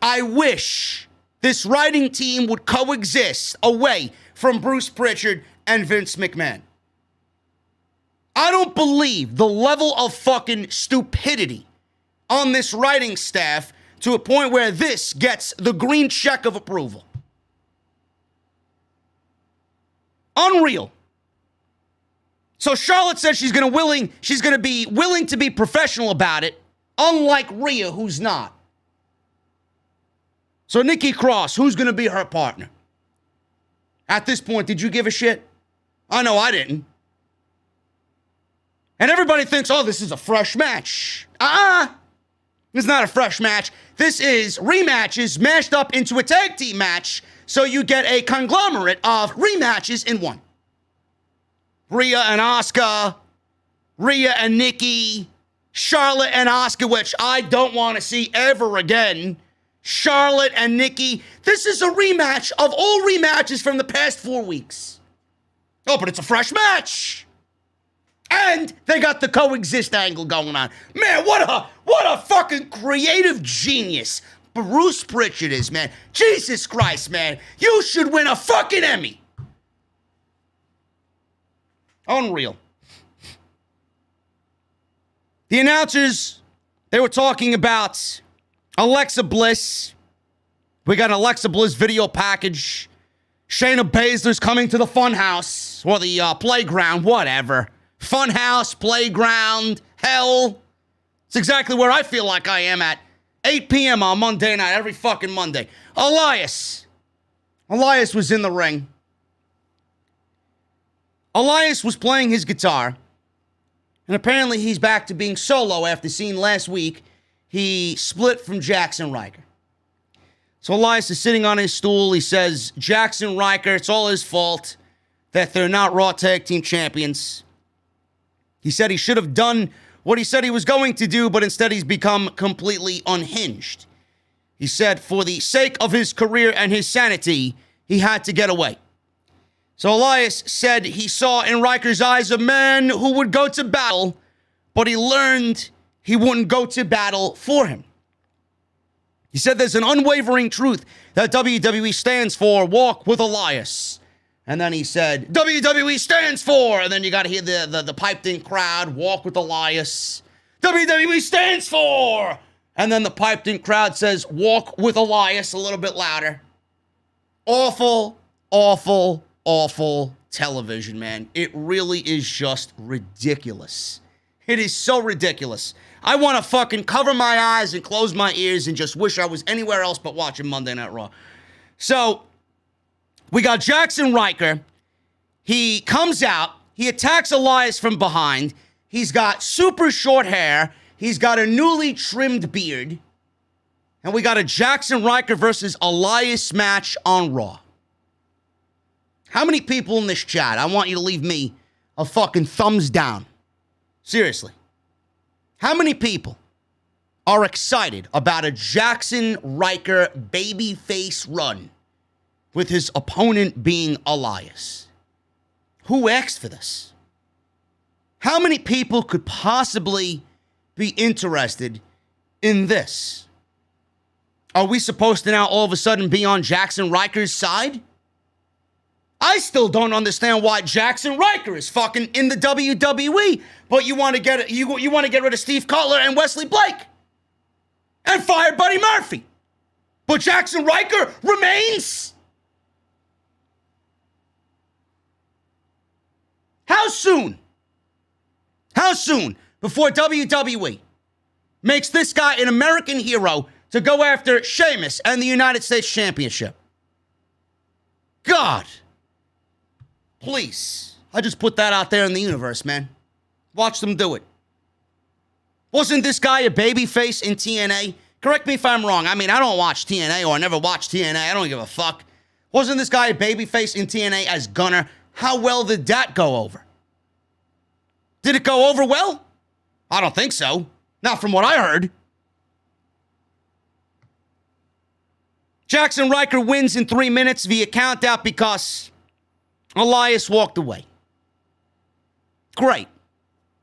I wish this writing team would coexist away from Bruce Pritchard and Vince McMahon. I don't believe the level of fucking stupidity on this writing staff to a point where this gets the green check of approval. Unreal. So Charlotte says she's going to be willing to be professional about it, unlike Rhea, who's not. So Nikki Cross, who's going to be her partner? At this point, did you give a shit? I know I didn't. And everybody thinks, oh, this is a fresh match. It's not a fresh match. This is rematches mashed up into a tag team match, so you get a conglomerate of rematches in one. Rhea and Asuka, Rhea and Nikki, Charlotte and Asuka, which I don't want to see ever again. Charlotte and Nikki. This is a rematch of all rematches from the past 4 weeks. Oh, but it's a fresh match. And they got the coexist angle going on. Man, what a fucking creative genius Bruce Pritchard is, man. Jesus Christ, man. You should win a fucking Emmy. Unreal. The announcers, they were talking about Alexa Bliss. We got an Alexa Bliss video package. Shayna Baszler's coming to the funhouse or the playground, whatever. Funhouse, playground, hell. It's exactly where I feel like I am at 8 p.m. on Monday night, every fucking Monday. Elias was in the ring. Elias was playing his guitar. And apparently he's back to being solo after seeing last week he split from Jaxson Ryker. So Elias is sitting on his stool. He says, Jaxson Ryker, it's all his fault that they're not Raw Tag Team Champions. He said he should have done what he said he was going to do, but instead he's become completely unhinged. He said for the sake of his career and his sanity, he had to get away. So Elias said he saw in Ryker's eyes a man who would go to battle, but he learned he wouldn't go to battle for him. He said there's an unwavering truth that WWE stands for, walk with Elias. And then he said, WWE stands for, and then you got to hear the piped-in crowd, walk with Elias. WWE stands for, and then the piped-in crowd says, walk with Elias, a little bit louder. Awful, awful, awful television, man. It really is just ridiculous. It is so ridiculous. I want to fucking cover my eyes and close my ears and just wish I was anywhere else but watching Monday Night Raw. So, we got Jaxson Ryker. He comes out. He attacks Elias from behind. He's got super short hair. He's got a newly trimmed beard. And we got a Jaxson Ryker versus Elias match on Raw. How many people in this chat? I want you to leave me a fucking thumbs down. Seriously. How many people are excited about a Jaxson Ryker babyface run with his opponent being Elias? Who asked for this? How many people could possibly be interested in this? Are we supposed to now all of a sudden be on Jaxson Ryker's side? I still don't understand why Jaxson Ryker is fucking in the WWE, but you want to get rid of Steve Cutler and Wesley Blake and fire Buddy Murphy. But Jaxson Ryker remains? How soon? How soon before WWE makes this guy an American hero to go after Sheamus and the United States Championship? God. Please. I just put that out there in the universe, man. Watch them do it. Wasn't this guy a babyface in TNA? Correct me if I'm wrong. I mean, I don't watch TNA or I never watched TNA. I don't give a fuck. Wasn't this guy a babyface in TNA as Gunner? How well did that go over? Did it go over well? I don't think so. Not from what I heard. Jaxson Ryker wins in 3 minutes via countout because Elias walked away. Great.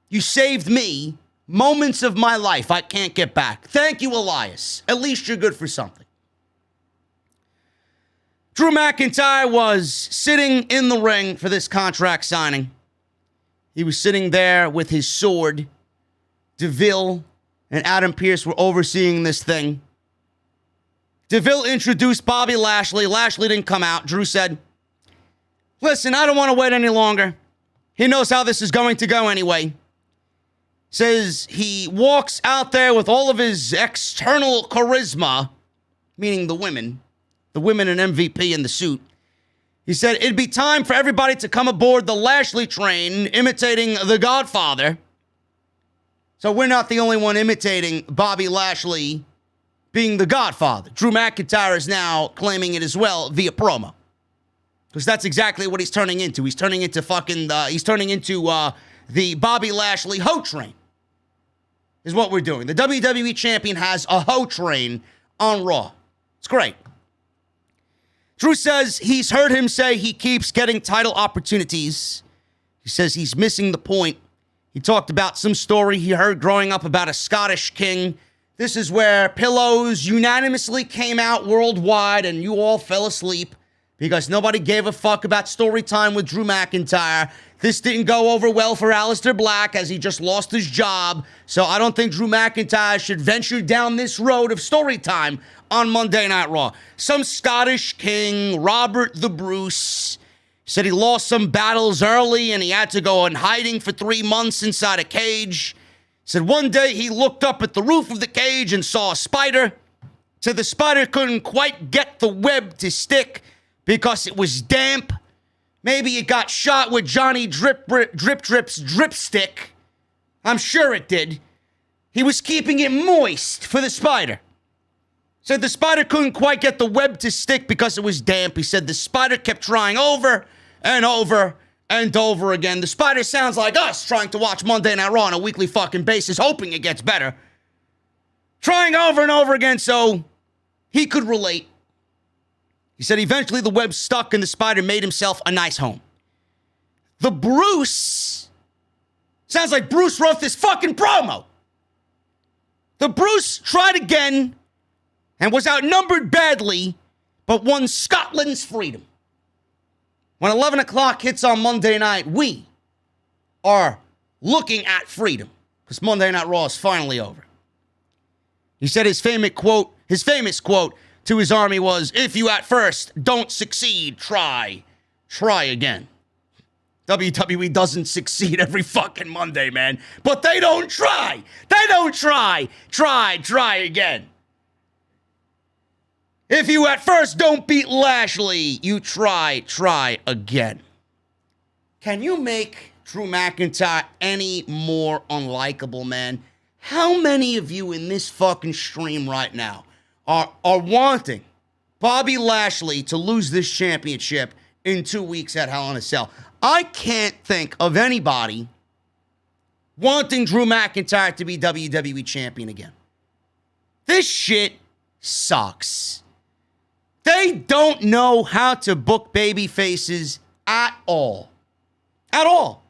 You saved me moments of my life I can't get back. Thank you, Elias. At least you're good for something. Drew McIntyre was sitting in the ring for this contract signing. He was sitting there with his sword. DeVille and Adam Pearce were overseeing this thing. DeVille introduced Bobby Lashley. Lashley didn't come out. Drew said, listen, I don't want to wait any longer. He knows how this is going to go anyway. Says he walks out there with all of his external charisma, meaning the women and MVP in the suit. He said it'd be time for everybody to come aboard the Lashley train, imitating the Godfather. So we're not the only one imitating Bobby Lashley being the Godfather. Drew McIntyre is now claiming it as well via promo. Because that's exactly what he's turning into. He's turning into the Bobby Lashley hoe train. Is what we're doing. The WWE champion has a hoe train on Raw. It's great. Drew says he's heard him say he keeps getting title opportunities. He says he's missing the point. He talked about some story he heard growing up about a Scottish king. This is where pillows unanimously came out worldwide and you all fell asleep because nobody gave a fuck about story time with Drew McIntyre. This didn't go over well for Aleister Black as he just lost his job. So I don't think Drew McIntyre should venture down this road of story time on Monday Night Raw. Some Scottish king, Robert the Bruce, said he lost some battles early and he had to go in hiding for 3 months inside a cage. Said one day he looked up at the roof of the cage and saw a spider. Said the spider couldn't quite get the web to stick because it was damp. Maybe it got shot with Johnny Drip's dripstick. I'm sure it did. He was keeping it moist for the spider. Said the spider couldn't quite get the web to stick because it was damp. He said the spider kept trying over and over and over again. The spider sounds like us trying to watch Monday Night Raw on a weekly fucking basis, hoping it gets better. Trying over and over again so he could relate. He said eventually the web stuck and the spider made himself a nice home. The Bruce sounds like Bruce wrote this fucking promo. The Bruce tried again and was outnumbered badly, but won Scotland's freedom. When 11 o'clock hits on Monday night, we are looking at freedom because Monday Night Raw is finally over. He said his famous quote to his army was, if you at first don't succeed, try again. WWE doesn't succeed every fucking Monday, man. But they don't try. They don't try again. If you at first don't beat Lashley, you try again. Can you make Drew McIntyre any more unlikable, man? How many of you in this fucking stream right now are wanting Bobby Lashley to lose this championship in 2 weeks at Hell in a Cell? I can't think of anybody wanting Drew McIntyre to be WWE champion again. This shit sucks. They don't know how to book baby faces at all. At all.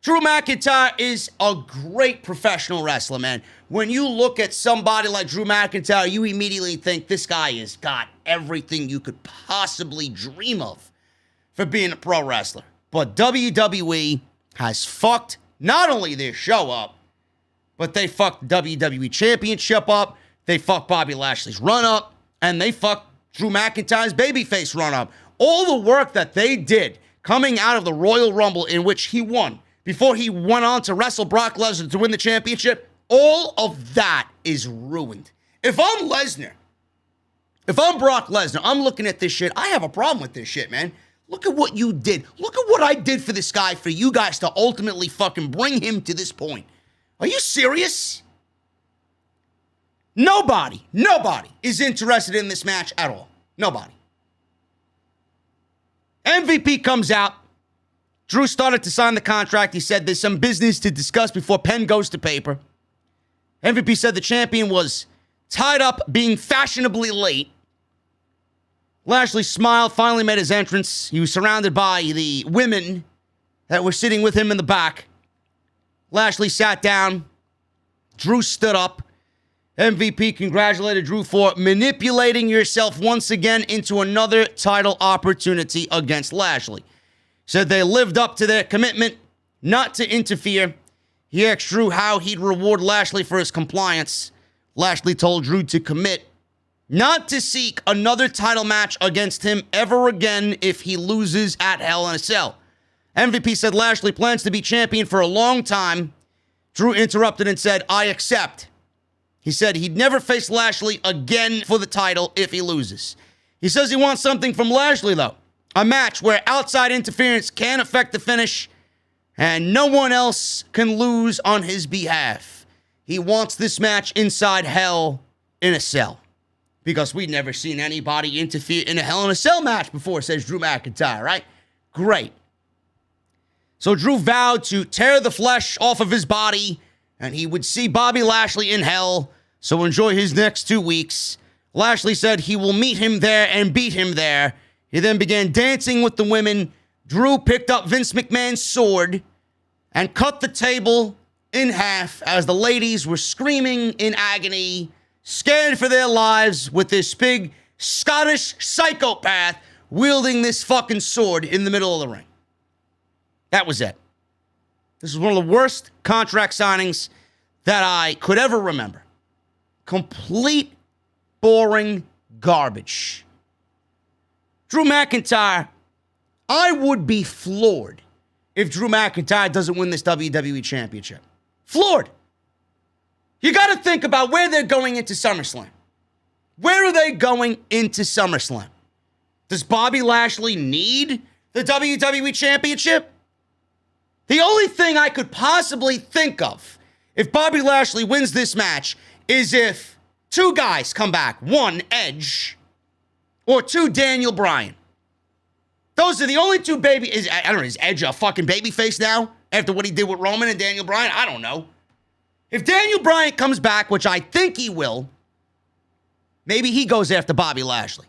Drew McIntyre is a great professional wrestler, man. When you look at somebody like Drew McIntyre, you immediately think this guy has got everything you could possibly dream of for being a pro wrestler. But WWE has fucked not only their show up, but they fucked the WWE Championship up, they fucked Bobby Lashley's run up, and they fucked Drew McIntyre's babyface run up. All the work that they did coming out of the Royal Rumble in which he won, before he went on to wrestle Brock Lesnar to win the championship, all of that is ruined. If I'm Brock Lesnar, I'm looking at this shit. I have a problem with this shit, man. Look at what you did. Look at what I did for this guy, for you guys to ultimately fucking bring him to this point. Are you serious? Nobody is interested in this match at all. Nobody. MVP comes out. Drew started to sign the contract. He said there's some business to discuss before pen goes to paper. MVP said the champion was tied up being fashionably late. Lashley smiled, finally made his entrance. He was surrounded by the women that were sitting with him in the back. Lashley sat down. Drew stood up. MVP congratulated Drew for manipulating yourself once again into another title opportunity against Lashley. Said they lived up to their commitment not to interfere. He asked Drew how he'd reward Lashley for his compliance. Lashley told Drew to commit not to seek another title match against him ever again if he loses at Hell in a Cell. MVP said Lashley plans to be champion for a long time. Drew interrupted and said, I accept. He said he'd never face Lashley again for the title if he loses. He says he wants something from Lashley, though. A match where outside interference can affect the finish and no one else can lose on his behalf. he wants this match inside Hell in a Cell. Because we'd never seen anybody interfere in a Hell in a Cell match before, says Drew McIntyre, right? Great. So Drew vowed to tear the flesh off of his body, and he would see Bobby Lashley in Hell, so enjoy his next 2 weeks. Lashley said he will meet him there and beat him there. He then began dancing with the women. Drew picked up Vince McMahon's sword and cut the table in half as the ladies were screaming in agony, scared for their lives, with this big Scottish psychopath wielding this fucking sword in the middle of the ring. That was it. This is one of the worst contract signings that I could ever remember. Complete boring garbage. Drew McIntyre, I would be floored if Drew McIntyre doesn't win this WWE Championship. Floored. You got to think about where they're going into SummerSlam. Where are they going into SummerSlam? Does Bobby Lashley need the WWE Championship? The only thing I could possibly think of if Bobby Lashley wins this match is if 2 guys come back. 1, Edge, or 2, Daniel Bryan. Those are the only 2 I don't know, is Edge a fucking babyface now? After what he did with Roman and Daniel Bryan? I don't know. If Daniel Bryan comes back, which I think he will, maybe he goes after Bobby Lashley.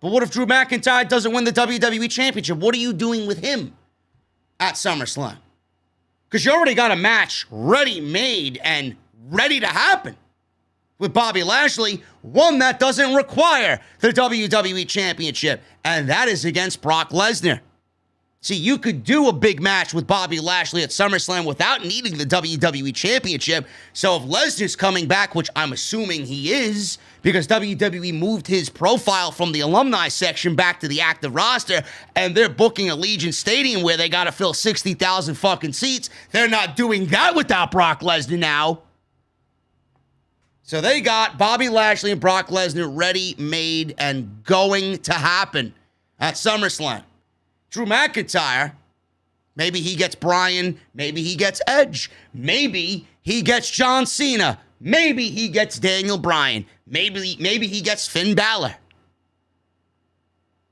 But what if Drew McIntyre doesn't win the WWE Championship? What are you doing with him at SummerSlam? Because you already got a match ready-made and ready to happen with Bobby Lashley, one that doesn't require the WWE Championship, and that is against Brock Lesnar. See, you could do a big match with Bobby Lashley at SummerSlam without needing the WWE Championship. So if Lesnar's coming back, which I'm assuming he is, because WWE moved his profile from the alumni section back to the active roster, and they're booking Allegiant Stadium where they got to fill 60,000 fucking seats, they're not doing that without Brock Lesnar now. So they got Bobby Lashley and Brock Lesnar ready, made, and going to happen at SummerSlam. Drew McIntyre, maybe he gets Bryan, maybe he gets Edge, maybe he gets John Cena, maybe he gets Daniel Bryan, maybe he gets Finn Balor.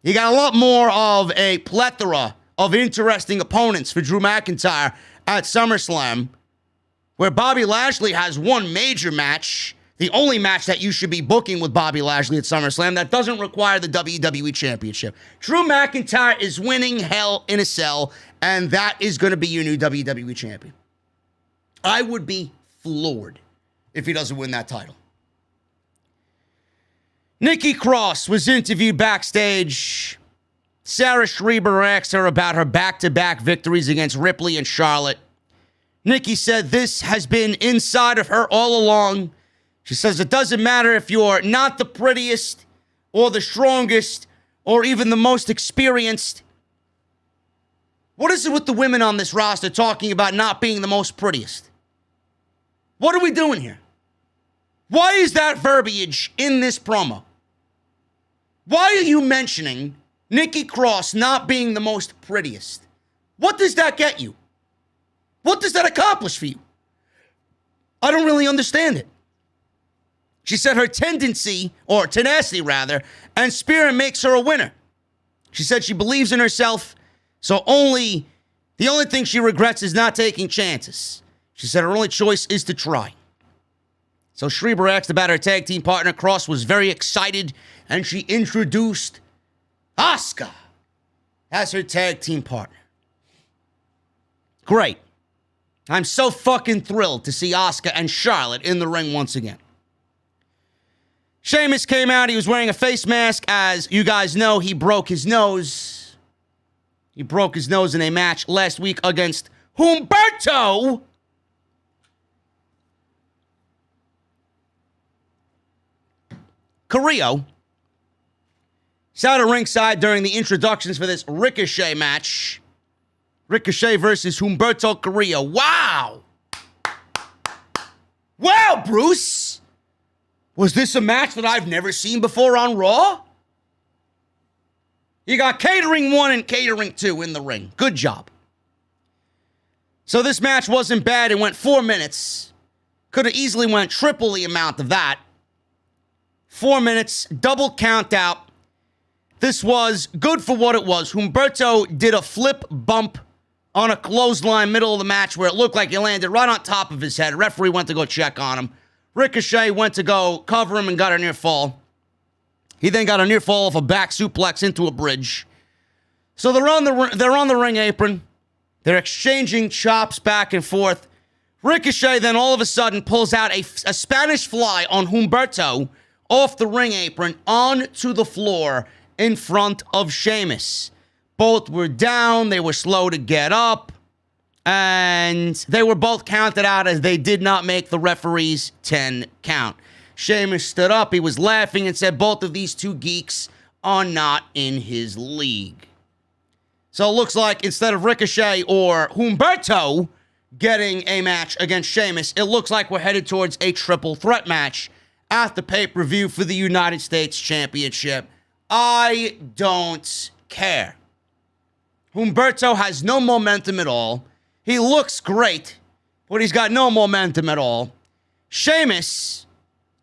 You got a lot more of a plethora of interesting opponents for Drew McIntyre at SummerSlam, where Bobby Lashley has one major match, the only match that you should be booking with Bobby Lashley at SummerSlam that doesn't require the WWE Championship. Drew McIntyre is winning Hell in a Cell, and that is going to be your new WWE Champion. I would be floored if he doesn't win that title. Nikki Cross was interviewed backstage. Sarah Schreiber asked her about her back-to-back victories against Ripley and Charlotte. Nikki said this has been inside of her all along. She says it doesn't matter if you're not the prettiest or the strongest or even the most experienced. What is it with the women on this roster talking about not being the most prettiest? What are we doing here? Why is that verbiage in this promo? Why are you mentioning Nikki Cross not being the most prettiest? What does that get you? What does that accomplish for you? I don't really understand it. She said her tenacity, and spirit makes her a winner. She said she believes in herself, so the only thing she regrets is not taking chances. She said her only choice is to try. So Schreiber asked about her tag team partner. Cross was very excited, and she introduced Asuka as her tag team partner. Great. I'm so fucking thrilled to see Asuka and Charlotte in the ring once again. Sheamus came out. He was wearing a face mask. As you guys know, he broke his nose. He broke his nose in a match last week against Humberto. Carrillo sat at ringside during the introductions for this Ricochet match. Ricochet versus Humberto Carrillo. Wow! Wow, Bruce! Was this a match that I've never seen before on Raw? You got Catering 1 and Catering 2 in the ring. Good job. So this match wasn't bad. It went 4 minutes. Could have easily went triple the amount of that. 4 minutes, double count out. This was good for what it was. Humberto did a flip bump on a clothesline middle of the match where it looked like he landed right on top of his head. Referee went to go check on him. Ricochet went to go cover him and got a near fall. He then got a near fall off a back suplex into a bridge. So they're on the ring apron. They're exchanging chops back and forth. Ricochet then all of a sudden pulls out a Spanish fly on Humberto off the ring apron onto the floor in front of Sheamus. Both were down. They were slow to get up. And they were both counted out as they did not make the referee's 10 count. Sheamus stood up. He was laughing and said both of these two geeks are not in his league. So it looks like instead of Ricochet or Humberto getting a match against Sheamus, it looks like we're headed towards a triple threat match at the pay-per-view for the United States Championship. I don't care. Humberto has no momentum at all. He looks great, but he's got no momentum at all. Sheamus,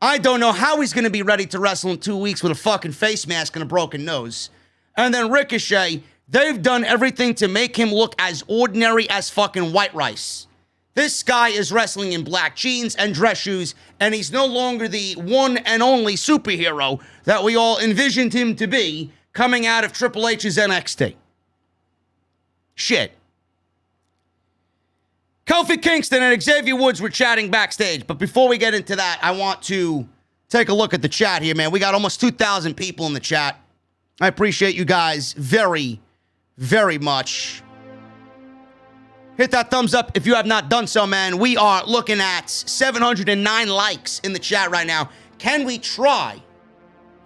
I don't know how he's going to be ready to wrestle in 2 weeks with a fucking face mask and a broken nose. And then Ricochet, they've done everything to make him look as ordinary as fucking white rice. This guy is wrestling in black jeans and dress shoes, and he's no longer the one and only superhero that we all envisioned him to be coming out of Triple H's NXT. Shit. Kofi Kingston and Xavier Woods were chatting backstage, but before we get into that, I want to take a look at the chat here, man. We got almost 2,000 people in the chat. I appreciate you guys very, very much. Hit that thumbs up if you have not done so, man. We are looking at 709 likes in the chat right now. Can we try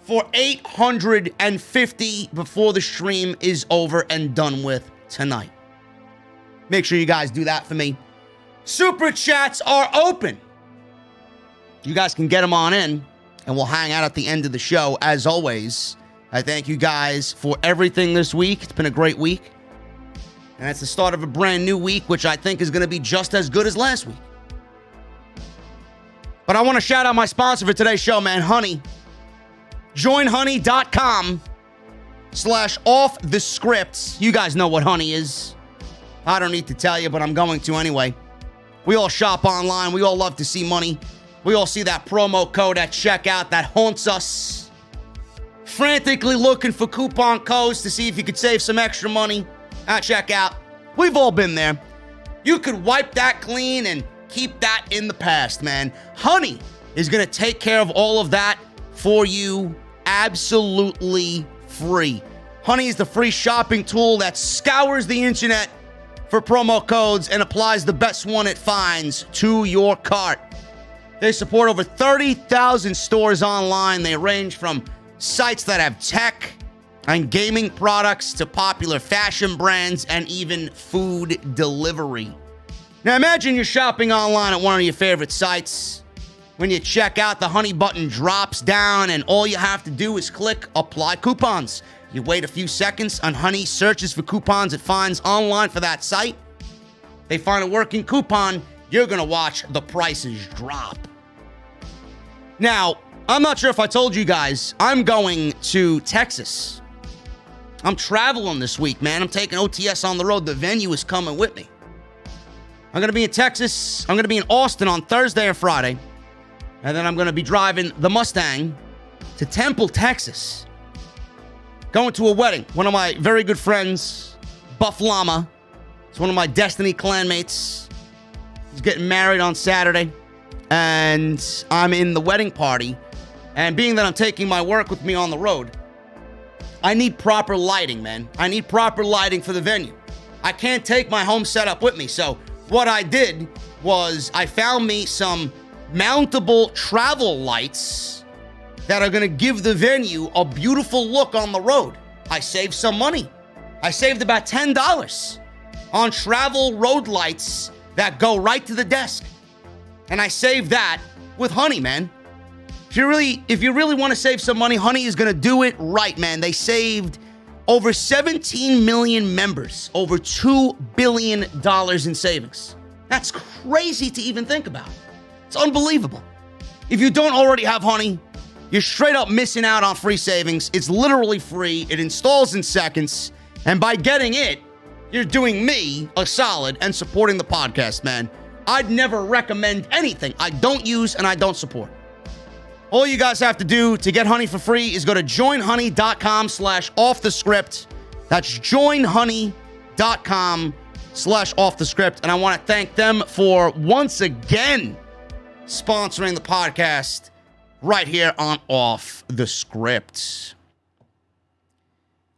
for 850 before the stream is over and done with tonight? Make sure you guys do that for me. Super chats are open. You guys can get them on in, and we'll hang out at the end of the show. As always, I thank you guys for everything this week. It's been a great week. And it's the start of a brand new week, which I think is going to be just as good as last week. But I want to shout out my sponsor for today's show, man, Honey. JoinHoney.com/offthescripts. You guys know what Honey is. I don't need to tell you, but I'm going to anyway. We all shop online. We all love to see money. We all see that promo code at checkout that haunts us. Frantically looking for coupon codes to see if you could save some extra money at checkout. We've all been there. You could wipe that clean and keep that in the past, man. Honey is going to take care of all of that for you absolutely free. Honey is the free shopping tool that scours the internet for promo codes and applies the best one it finds to your cart. They support over 30,000 stores online. They range from sites that have tech and gaming products to popular fashion brands and even food delivery. Now imagine you're shopping online at one of your favorite sites. When you check out, the Honey button drops down and all you have to do is click Apply Coupons. You wait a few seconds and Honey searches for coupons it finds online for that site. They find a working coupon, you're going to watch the prices drop. Now, I'm not sure if I told you guys, I'm going to Texas. I'm traveling this week, man. I'm taking OTS on the road. The venue is coming with me. I'm going to be in Texas. I'm going to be in Austin on Thursday and Friday. And then I'm going to be driving the Mustang to Temple, Texas. Going to a wedding. One of my very good friends, Buff Llama. It's one of my Destiny clanmates. He's getting married on Saturday. And I'm in the wedding party. And being that I'm taking my work with me on the road, I need proper lighting, man. I need proper lighting for the venue. I can't take my home setup with me. So what I did was I found me some mountable travel lights that are going to give the venue a beautiful look on the road. I saved some money. I saved about $10 on travel road lights that go right to the desk. And I saved that with Honey, man. If you really want to save some money, Honey is going to do it right, man. They saved over 17 million members, over $2 billion in savings. That's crazy to even think about. It's unbelievable. If you don't already have Honey, you're straight up missing out on free savings. It's literally free. It installs in seconds. And by getting it, you're doing me a solid and supporting the podcast, man. I'd never recommend anything I don't use and I don't support. All you guys have to do to get Honey for free is go to joinhoney.com/offthescript. That's joinhoney.com/offthescript. And I want to thank them for once again sponsoring the podcast right here on Off the Script.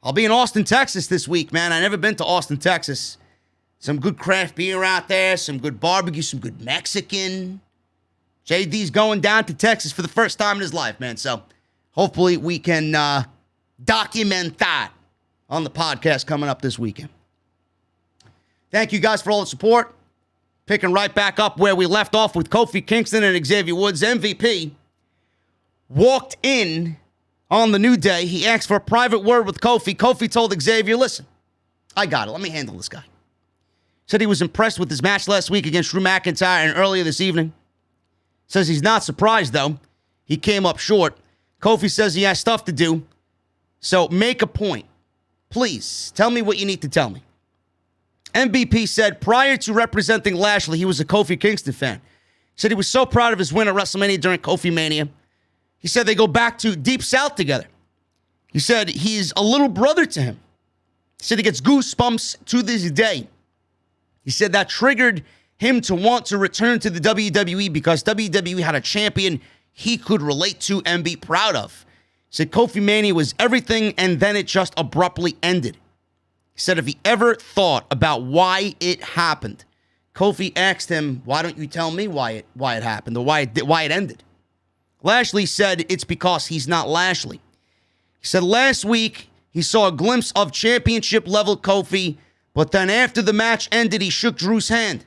I'll be in Austin, Texas this week, man. I've never been to Austin, Texas. Some good craft beer out there, some good barbecue, some good Mexican. JD's going down to Texas for the first time in his life, man. So hopefully we can document that on the podcast coming up this weekend. Thank you guys for all the support. Picking right back up where we left off with Kofi Kingston and Xavier Woods. MVP walked in on the New Day. He asked for a private word with Kofi. Kofi told Xavier, listen, I got it. Let me handle this guy. Said he was impressed with his match last week against Drew McIntyre and earlier this evening. Says he's not surprised, though. He came up short. Kofi says he has stuff to do. So make a point. Please, tell me what you need to tell me. MVP said prior to representing Lashley, he was a Kofi Kingston fan. Said he was so proud of his win at WrestleMania during Kofi Mania. He said they go back to Deep South together. He said he's a little brother to him. He said he gets goosebumps to this day. He said that triggered him to want to return to the WWE because WWE had a champion he could relate to and be proud of. He said Kofi Mania was everything and then it just abruptly ended. He said if he ever thought about why it happened, Kofi asked him, why don't you tell me why it happened or why it ended? Lashley said it's because he's not Lashley. He said last week he saw a glimpse of championship level Kofi, but then after the match ended, he shook Drew's hand.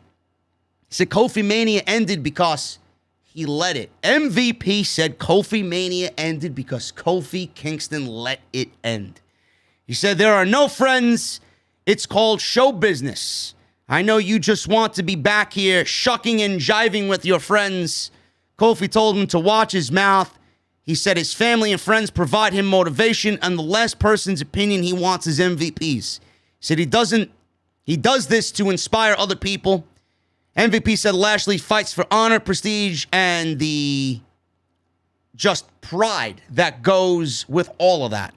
He said Kofi Mania ended because he let it. MVP said Kofi Mania ended because Kofi Kingston let it end. He said there are no friends. It's called show business. I know you just want to be back here shucking and jiving with your friends. Kofi told him to watch his mouth. He said his family and friends provide him motivation, and the last person's opinion he wants is MVP's. He said he does this to inspire other people. MVP said Lashley fights for honor, prestige, and the just pride that goes with all of that.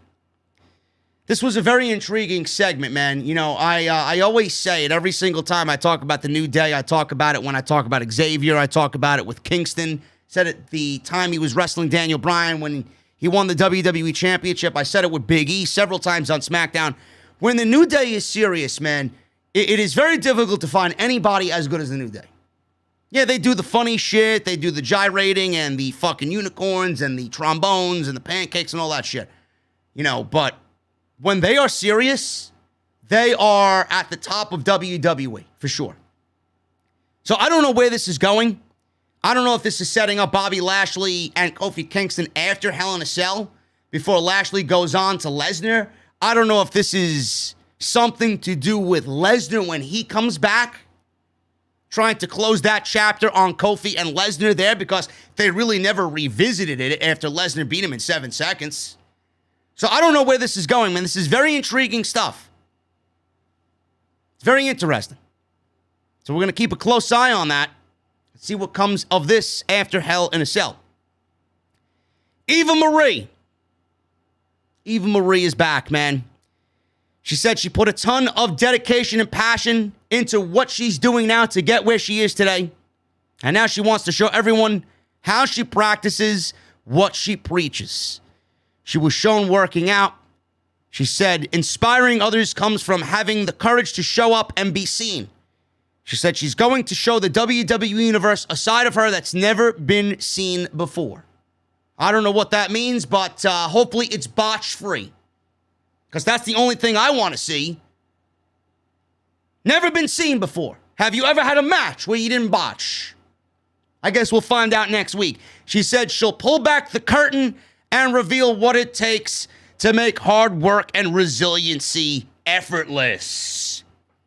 This was a very intriguing segment, man. You know, I always say it every single time I talk about the New Day. I talk about it when I talk about Xavier. I talk about it with Kingston. Said it the time he was wrestling Daniel Bryan when he won the WWE Championship. I said it with Big E several times on SmackDown. When the New Day is serious, man, it is very difficult to find anybody as good as the New Day. Yeah, they do the funny shit. They do the gyrating and the fucking unicorns and the trombones and the pancakes and all that shit. You know, but when they are serious, they are at the top of WWE, for sure. So I don't know where this is going. I don't know if this is setting up Bobby Lashley and Kofi Kingston after Hell in a Cell before Lashley goes on to Lesnar. I don't know if this is something to do with Lesnar when he comes back, trying to close that chapter on Kofi and Lesnar there because they really never revisited it after Lesnar beat him in 7 seconds. So I don't know where this is going, man. This is very intriguing stuff. It's very interesting. So we're going to keep a close eye on that. See what comes of this after Hell in a Cell. Eva Marie. Eva Marie is back, man. She said she put a ton of dedication and passion into what she's doing now to get where she is today. And now she wants to show everyone how she practices what she preaches. She was shown working out. She said, inspiring others comes from having the courage to show up and be seen. She said she's going to show the WWE Universe a side of her that's never been seen before. I don't know what that means, but hopefully it's botch-free. Because that's the only thing I want to see. Never been seen before. Have you ever had a match where you didn't botch? I guess we'll find out next week. She said she'll pull back the curtain and reveal what it takes to make hard work and resiliency effortless.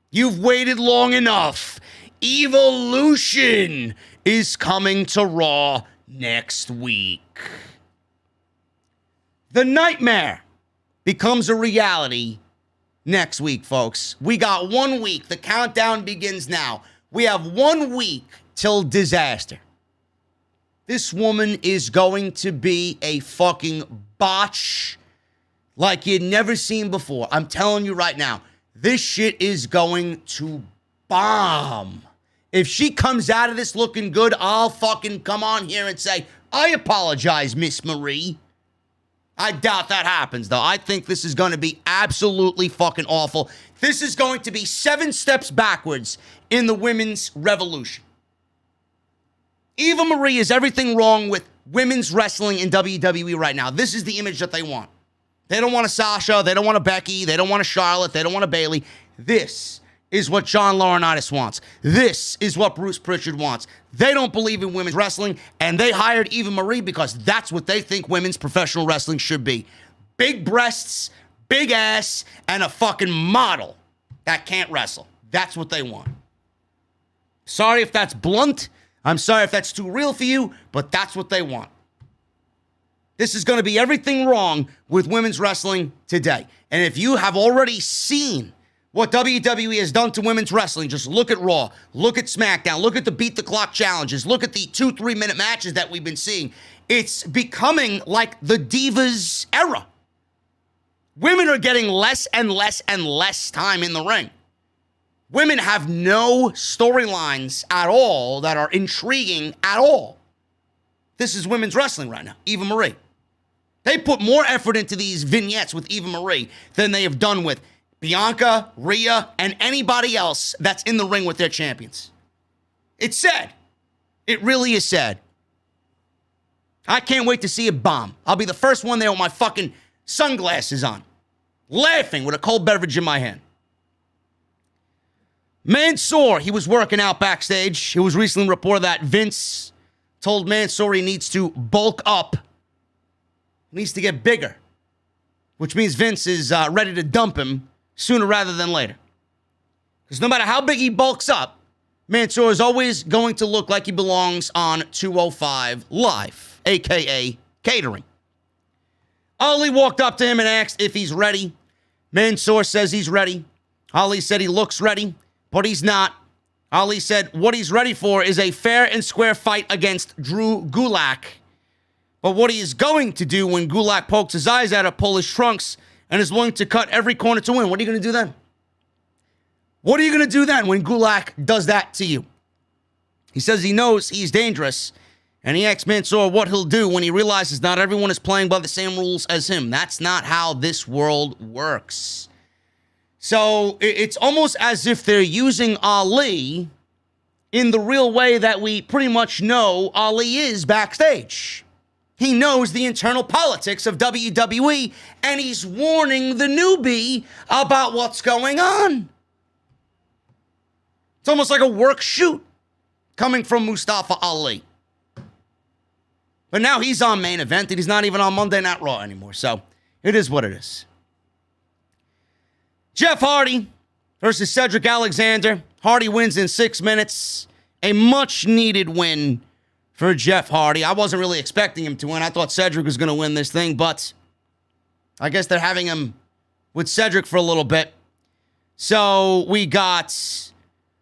You've waited long enough. Evolution is coming to Raw next week. The nightmare becomes a reality next week, folks. We got 1 week. The countdown begins now. We have 1 week till disaster. This woman is going to be a fucking botch like you'd never seen before. I'm telling you right now, this shit is going to bomb. If she comes out of this looking good, I'll fucking come on here and say, I apologize, Miss Marie. I doubt that happens, though. I think this is going to be absolutely fucking awful. This is going to be 7 steps backwards in the women's revolution. Eva Marie is everything wrong with women's wrestling in WWE right now. This is the image that they want. They don't want a Sasha. They don't want a Becky. They don't want a Charlotte. They don't want a Bayley. This is what John Laurinaitis wants. This is what Bruce Pritchard wants. They don't believe in women's wrestling, and they hired Eva Marie because that's what they think women's professional wrestling should be. Big breasts, big ass, and a fucking model that can't wrestle. That's what they want. Sorry if that's blunt. I'm sorry if that's too real for you, but that's what they want. This is going to be everything wrong with women's wrestling today. And if you have already seen what WWE has done to women's wrestling, just look at Raw, look at SmackDown, look at the Beat the Clock challenges, look at the 2-3 minute matches that we've been seeing. It's becoming like the Divas era. Women are getting less and less and less time in the ring. Women have no storylines at all that are intriguing at all. This is women's wrestling right now. Eva Marie. They put more effort into these vignettes with Eva Marie than they have done with Bianca, Rhea, and anybody else that's in the ring with their champions. It's sad. It really is sad. I can't wait to see it bomb. I'll be the first one there with my fucking sunglasses on, laughing with a cold beverage in my hand. Mansoor, he was working out backstage. It was recently reported that Vince told Mansoor he needs to bulk up. He needs to get bigger, which means Vince is ready to dump him sooner rather than later. Because no matter how big he bulks up, Mansoor is always going to look like he belongs on 205 Live, a.k.a. catering. Ali walked up to him and asked if he's ready. Mansoor says he's ready. Ali said he looks ready, but he's not. Ali said what he's ready for is a fair and square fight against Drew Gulak. But what he is going to do when Gulak pokes his eyes out, pull his trunks, and is willing to cut every corner to win, what are you going to do then? What are you going to do then when Gulak does that to you? He says he knows he's dangerous, and he asks Mansoor what he'll do when he realizes not everyone is playing by the same rules as him. That's not how this world works. So it's almost as if they're using Ali in the real way that we pretty much know Ali is backstage. He knows the internal politics of WWE, and he's warning the newbie about what's going on. It's almost like a work shoot coming from Mustafa Ali. But now he's on main event, and he's not even on Monday Night Raw anymore, so it is what it is. Jeff Hardy versus Cedric Alexander. Hardy wins in 6 minutes. A much-needed win for Jeff Hardy. I wasn't really expecting him to win. I thought Cedric was going to win this thing, but I guess they're having him with Cedric for a little bit. So we got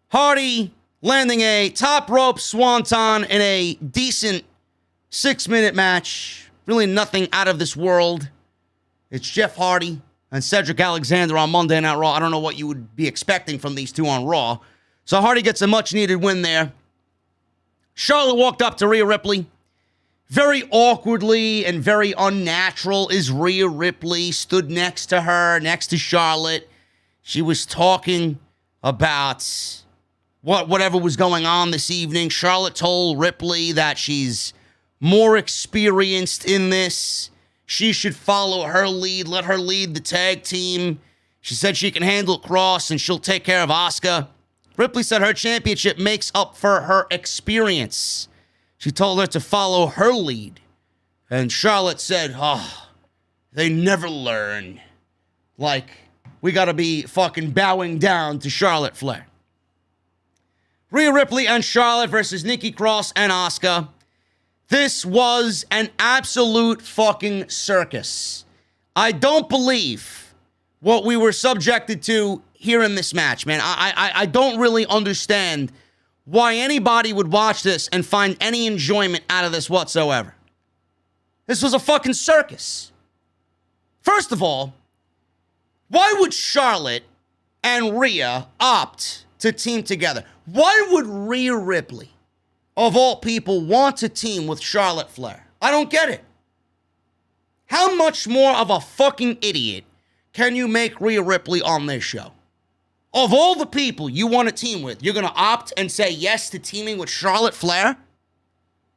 Hardy landing a top rope swanton in a decent 6-minute match. Really nothing out of this world. It's Jeff Hardy and Cedric Alexander on Monday Night Raw. I don't know what you would be expecting from these two on Raw. So Hardy gets a much-needed win there. Charlotte walked up to Rhea Ripley. Very awkwardly and very unnatural as Rhea Ripley stood next to her, next to Charlotte. She was talking about whatever was going on this evening. Charlotte told Ripley that she's more experienced in this. She should follow her lead, let her lead the tag team. She said she can handle Cross and she'll take care of Asuka. Ripley said her championship makes up for her experience. She told her to follow her lead. And Charlotte said, they never learn. Like, we got to be fucking bowing down to Charlotte Flair. Rhea Ripley and Charlotte versus Nikki Cross and Asuka. This was an absolute fucking circus. I don't believe what we were subjected to here in this match, man. I don't really understand why anybody would watch this and find any enjoyment out of this whatsoever. This was a fucking circus. First of all, why would Charlotte and Rhea opt to team together? Why would Rhea Ripley, of all people, want to team with Charlotte Flair? I don't get it. How much more of a fucking idiot can you make Rhea Ripley on this show? Of all the people you want to team with, you're going to opt and say yes to teaming with Charlotte Flair?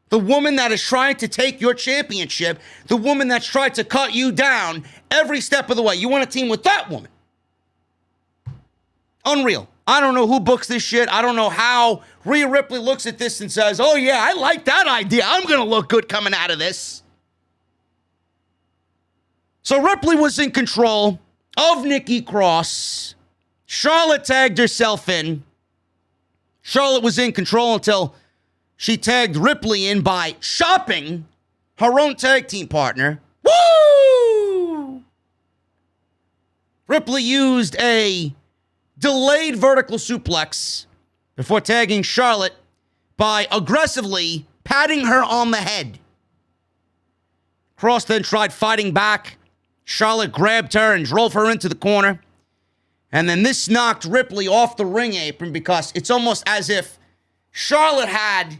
The woman that is trying to take your championship, the woman that's tried to cut you down every step of the way. You want to team with that woman? Unreal. I don't know who books this shit. I don't know how Rhea Ripley looks at this and says, oh yeah, I like that idea. I'm going to look good coming out of this. So Ripley was in control of Nikki Cross. Charlotte tagged herself in. Charlotte was in control until she tagged Ripley in by shopping her own tag team partner. Woo! Ripley used a delayed vertical suplex before tagging Charlotte by aggressively patting her on the head. Cross then tried fighting back. Charlotte grabbed her and drove her into the corner. And then this knocked Ripley off the ring apron because it's almost as if Charlotte had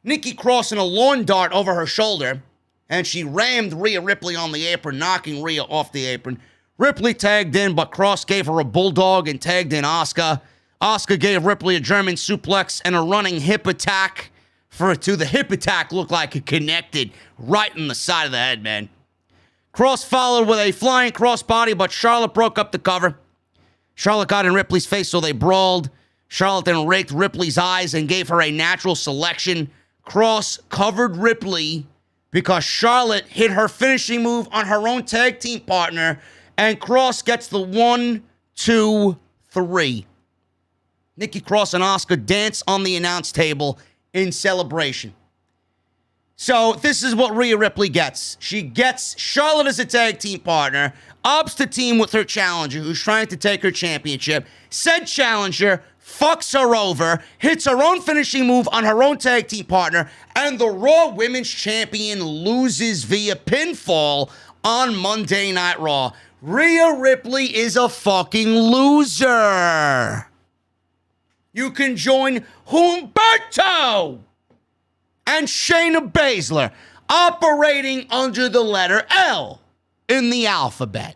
Nikki Cross in a lawn dart over her shoulder, and she rammed Rhea Ripley on the apron, knocking Rhea off the apron. Ripley tagged in, but Cross gave her a bulldog and tagged in Asuka. Asuka gave Ripley a German suplex and a running hip attack for it to. The hip attack looked like it connected right in the side of the head, man. Cross followed with a flying crossbody, but Charlotte broke up the cover. Charlotte got in Ripley's face, so they brawled. Charlotte then raked Ripley's eyes and gave her a natural selection. Cross covered Ripley because Charlotte hit her finishing move on her own tag team partner, and Cross gets the 1, 2, 3. Nikki Cross and Asuka dance on the announce table in celebration. So this is what Rhea Ripley gets. She gets Charlotte as a tag team partner, opts to team with her challenger who's trying to take her championship. Said challenger fucks her over, hits her own finishing move on her own tag team partner, and the Raw Women's Champion loses via pinfall on Monday Night Raw. Rhea Ripley is a fucking loser. You can join Humberto and Shayna Baszler operating under the letter L in the alphabet.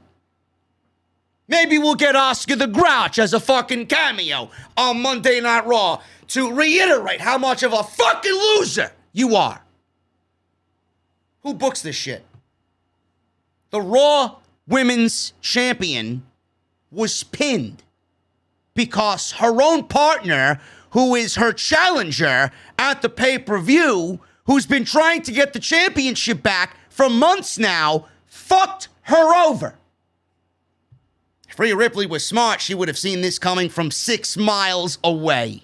Maybe we'll get Oscar the Grouch as a fucking cameo on Monday Night Raw to reiterate how much of a fucking loser you are. Who books this shit? The Raw Women's Champion was pinned because her own partner, who is her challenger at the pay-per-view, who's been trying to get the championship back for months now, fucked her over. If Rhea Ripley was smart, she would have seen this coming from 6 miles away.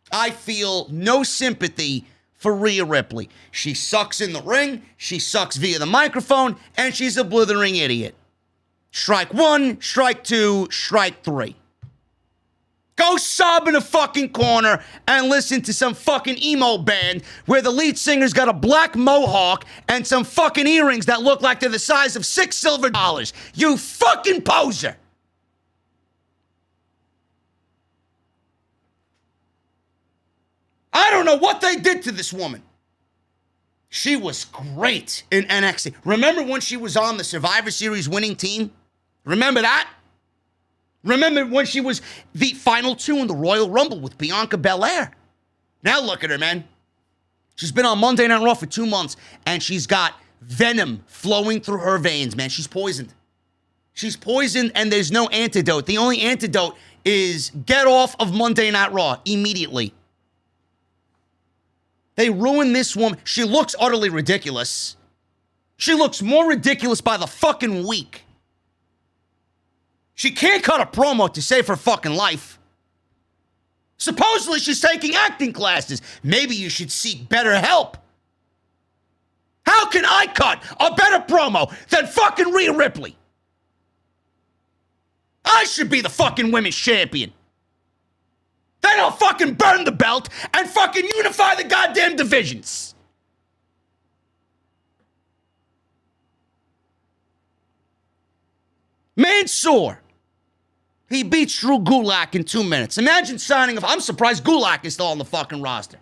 I feel no sympathy for Rhea Ripley. She sucks in the ring, she sucks via the microphone, and she's a blithering idiot. Strike 1, strike 2, strike 3. Go sob in a fucking corner and listen to some fucking emo band where the lead singer's got a black mohawk and some fucking earrings that look like they're the size of 6 silver dollars. You fucking poser. I don't know what they did to this woman. She was great in NXT. Remember when she was on the Survivor Series winning team? Remember that? Remember when she was the final 2 in the Royal Rumble with Bianca Belair? Now look at her, man. She's been on Monday Night Raw for 2 months, and she's got venom flowing through her veins, man. She's poisoned. She's poisoned, and there's no antidote. The only antidote is get off of Monday Night Raw immediately. They ruined this woman. She looks utterly ridiculous. She looks more ridiculous by the fucking week. She can't cut a promo to save her fucking life. Supposedly she's taking acting classes. Maybe you should seek better help. How can I cut a better promo than fucking Rhea Ripley? I should be the fucking women's champion. Then I'll fucking burn the belt and fucking unify the goddamn divisions. Mansoor. He beats Drew Gulak in 2 minutes. Imagine signing I'm surprised Gulak is still on the fucking roster.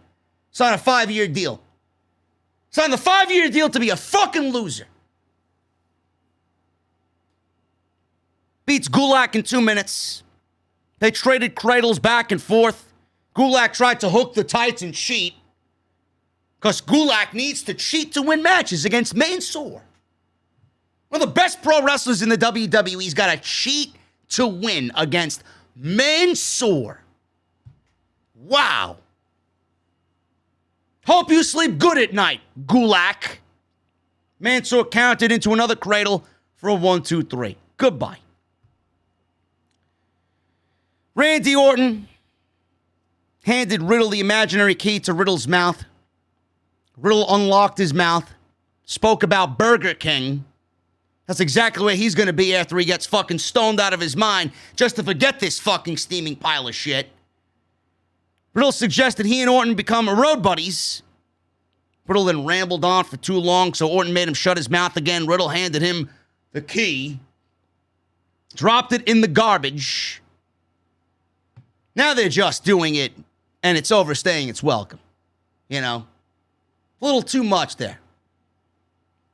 Sign a 5-year deal. Sign the 5-year deal to be a fucking loser. Beats Gulak in 2 minutes. They traded cradles back and forth. Gulak tried to hook the tights and cheat. Because Gulak needs to cheat to win matches against Mansoor. One of the best pro wrestlers in the WWE's got to cheat to win against Mansoor. Wow. Hope you sleep good at night, Gulak. Mansoor counted into another cradle for a 1-2-3. Goodbye. Randy Orton handed Riddle the imaginary key to Riddle's mouth. Riddle unlocked his mouth, spoke about Burger King. That's exactly where he's going to be after he gets fucking stoned out of his mind just to forget this fucking steaming pile of shit. Riddle suggested he and Orton become road buddies. Riddle then rambled on for too long, so Orton made him shut his mouth again. Riddle handed him the key, dropped it in the garbage. Now they're just doing it, and it's overstaying its welcome. You know? A little too much there.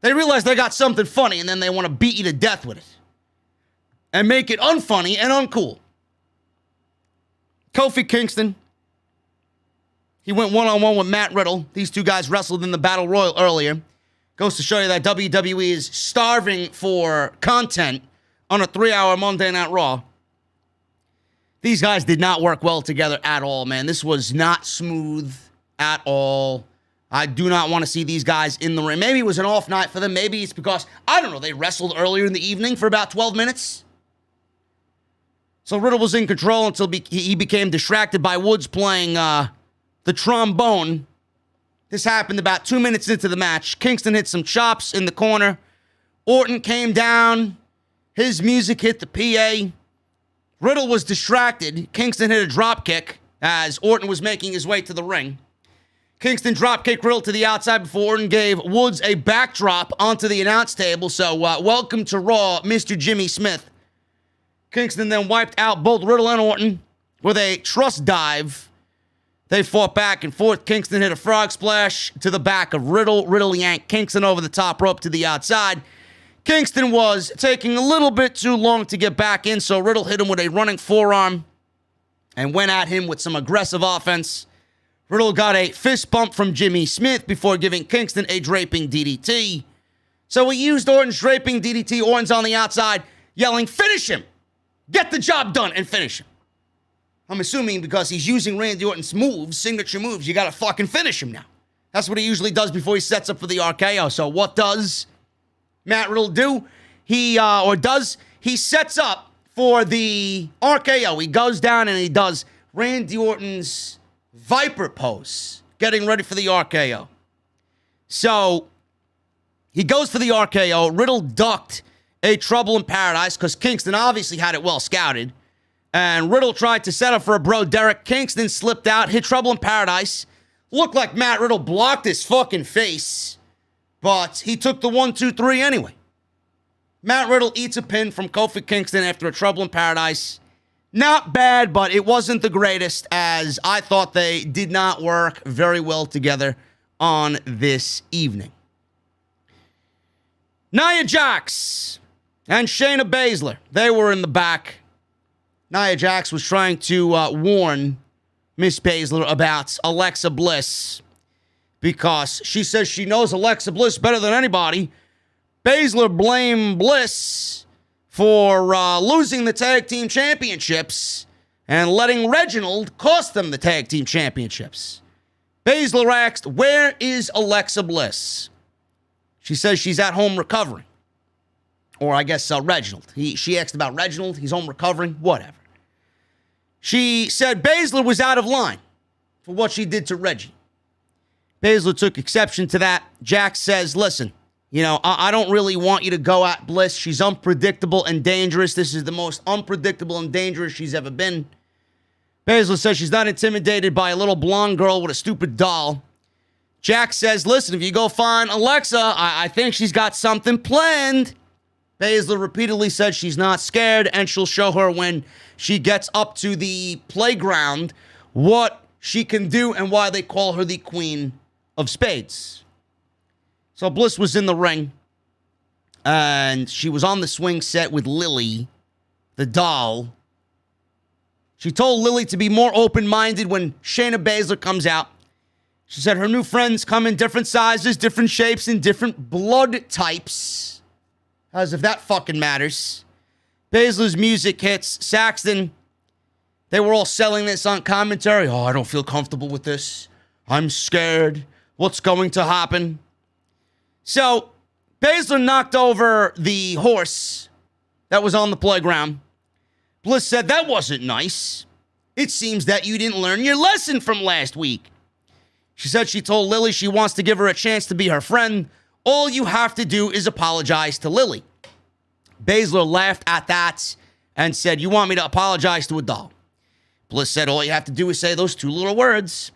They realize they got something funny, and then they want to beat you to death with it. And make it unfunny and uncool. Kofi Kingston. He went one-on-one with Matt Riddle. These two guys wrestled in the Battle Royal earlier. Goes to show you that WWE is starving for content on a 3-hour Monday Night Raw. These guys did not work well together at all, man. This was not smooth at all. I do not want to see these guys in the ring. Maybe it was an off night for them. Maybe it's because, I don't know, they wrestled earlier in the evening for about 12 minutes. So Riddle was in control until he became distracted by Woods playing the trombone. This happened about 2 minutes into the match. Kingston hit some chops in the corner. Orton came down. His music hit the PA. Riddle was distracted. Kingston hit a drop kick as Orton was making his way to the ring. Kingston dropkicked Riddle to the outside before Orton gave Woods a backdrop onto the announce table. So, welcome to Raw, Mr. Jimmy Smith. Kingston then wiped out both Riddle and Orton with a trust dive. They fought back and forth. Kingston hit a frog splash to the back of Riddle. Riddle yanked Kingston over the top rope to the outside. Kingston was taking a little bit too long to get back in, so Riddle hit him with a running forearm and went at him with some aggressive offense. Riddle got a fist bump from Jimmy Smith before giving Kingston a draping DDT. So he used Orton's draping DDT. Orton's on the outside yelling, "Finish him! Get the job done and finish him." I'm assuming because he's using Randy Orton's moves, signature moves, you gotta fucking finish him now. That's what he usually does before he sets up for the RKO. So what does Matt Riddle do? He sets up for the RKO. He goes down and he does Randy Orton's Viper pose, getting ready for the RKO. So he goes for the RKO. Riddle ducked a Trouble in Paradise because Kingston obviously had it well scouted. And Riddle tried to set up for a bro Derek. Kingston slipped out, hit Trouble in Paradise. Looked like Matt Riddle blocked his fucking face, but he took the 1-2-3 anyway. Matt Riddle eats a pin from Kofi Kingston after a Trouble in Paradise. Not bad, but it wasn't the greatest, as I thought they did not work very well together on this evening. Nia Jax and Shayna Baszler, they were in the back. Nia Jax was trying to warn Miss Baszler about Alexa Bliss because she says she knows Alexa Bliss better than anybody. Baszler blamed Bliss for losing the tag team championships and letting Reginald cost them the tag team championships. Baszler asked, "Where is Alexa Bliss?" She says she's at home recovering. Or I guess Reginald. She asked about Reginald. He's home recovering. Whatever. She said Baszler was out of line for what she did to Reggie. Baszler took exception to that. Jax says, listen, I don't really want you to go at Bliss. She's unpredictable and dangerous. This is the most unpredictable and dangerous she's ever been. Baszler says she's not intimidated by a little blonde girl with a stupid doll. Jax says, listen, if you go find Alexa, I think she's got something planned. Baszler repeatedly said she's not scared, and she'll show her when she gets up to the playground what she can do and why they call her the Queen of Spades. So Bliss was in the ring, and she was on the swing set with Lily, the doll. She told Lily to be more open-minded when Shayna Baszler comes out. She said her new friends come in different sizes, different shapes, and different blood types. As if that fucking matters. Baszler's music hits. Saxton, they were all selling this on commentary. Oh, I don't feel comfortable with this. I'm scared. What's going to happen? So, Baszler knocked over the horse that was on the playground. Bliss said, that wasn't nice. It seems that you didn't learn your lesson from last week. She said she told Lily she wants to give her a chance to be her friend. All you have to do is apologize to Lily. Baszler laughed at that and said, you want me to apologize to a doll? Bliss said, all you have to do is say those two little words.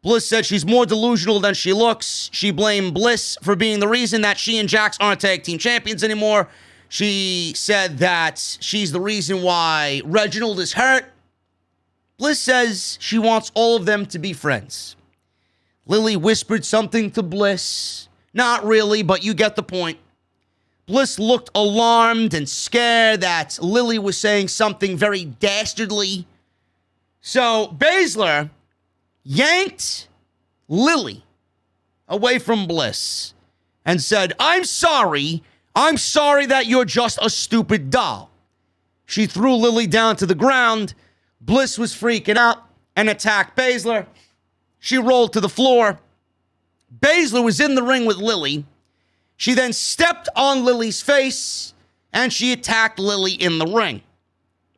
Bliss said she's more delusional than she looks. She blamed Bliss for being the reason that she and Jax aren't tag team champions anymore. She said that she's the reason why Reginald is hurt. Bliss says she wants all of them to be friends. Lily whispered something to Bliss. Not really, but you get the point. Bliss looked alarmed and scared that Lily was saying something very dastardly. So Baszler yanked Lily away from Bliss and said, I'm sorry that you're just a stupid doll. She threw Lily down to the ground. Bliss was freaking out and attacked Baszler. She rolled to the floor. Baszler was in the ring with Lily. She then stepped on Lily's face, and she attacked Lily in the ring.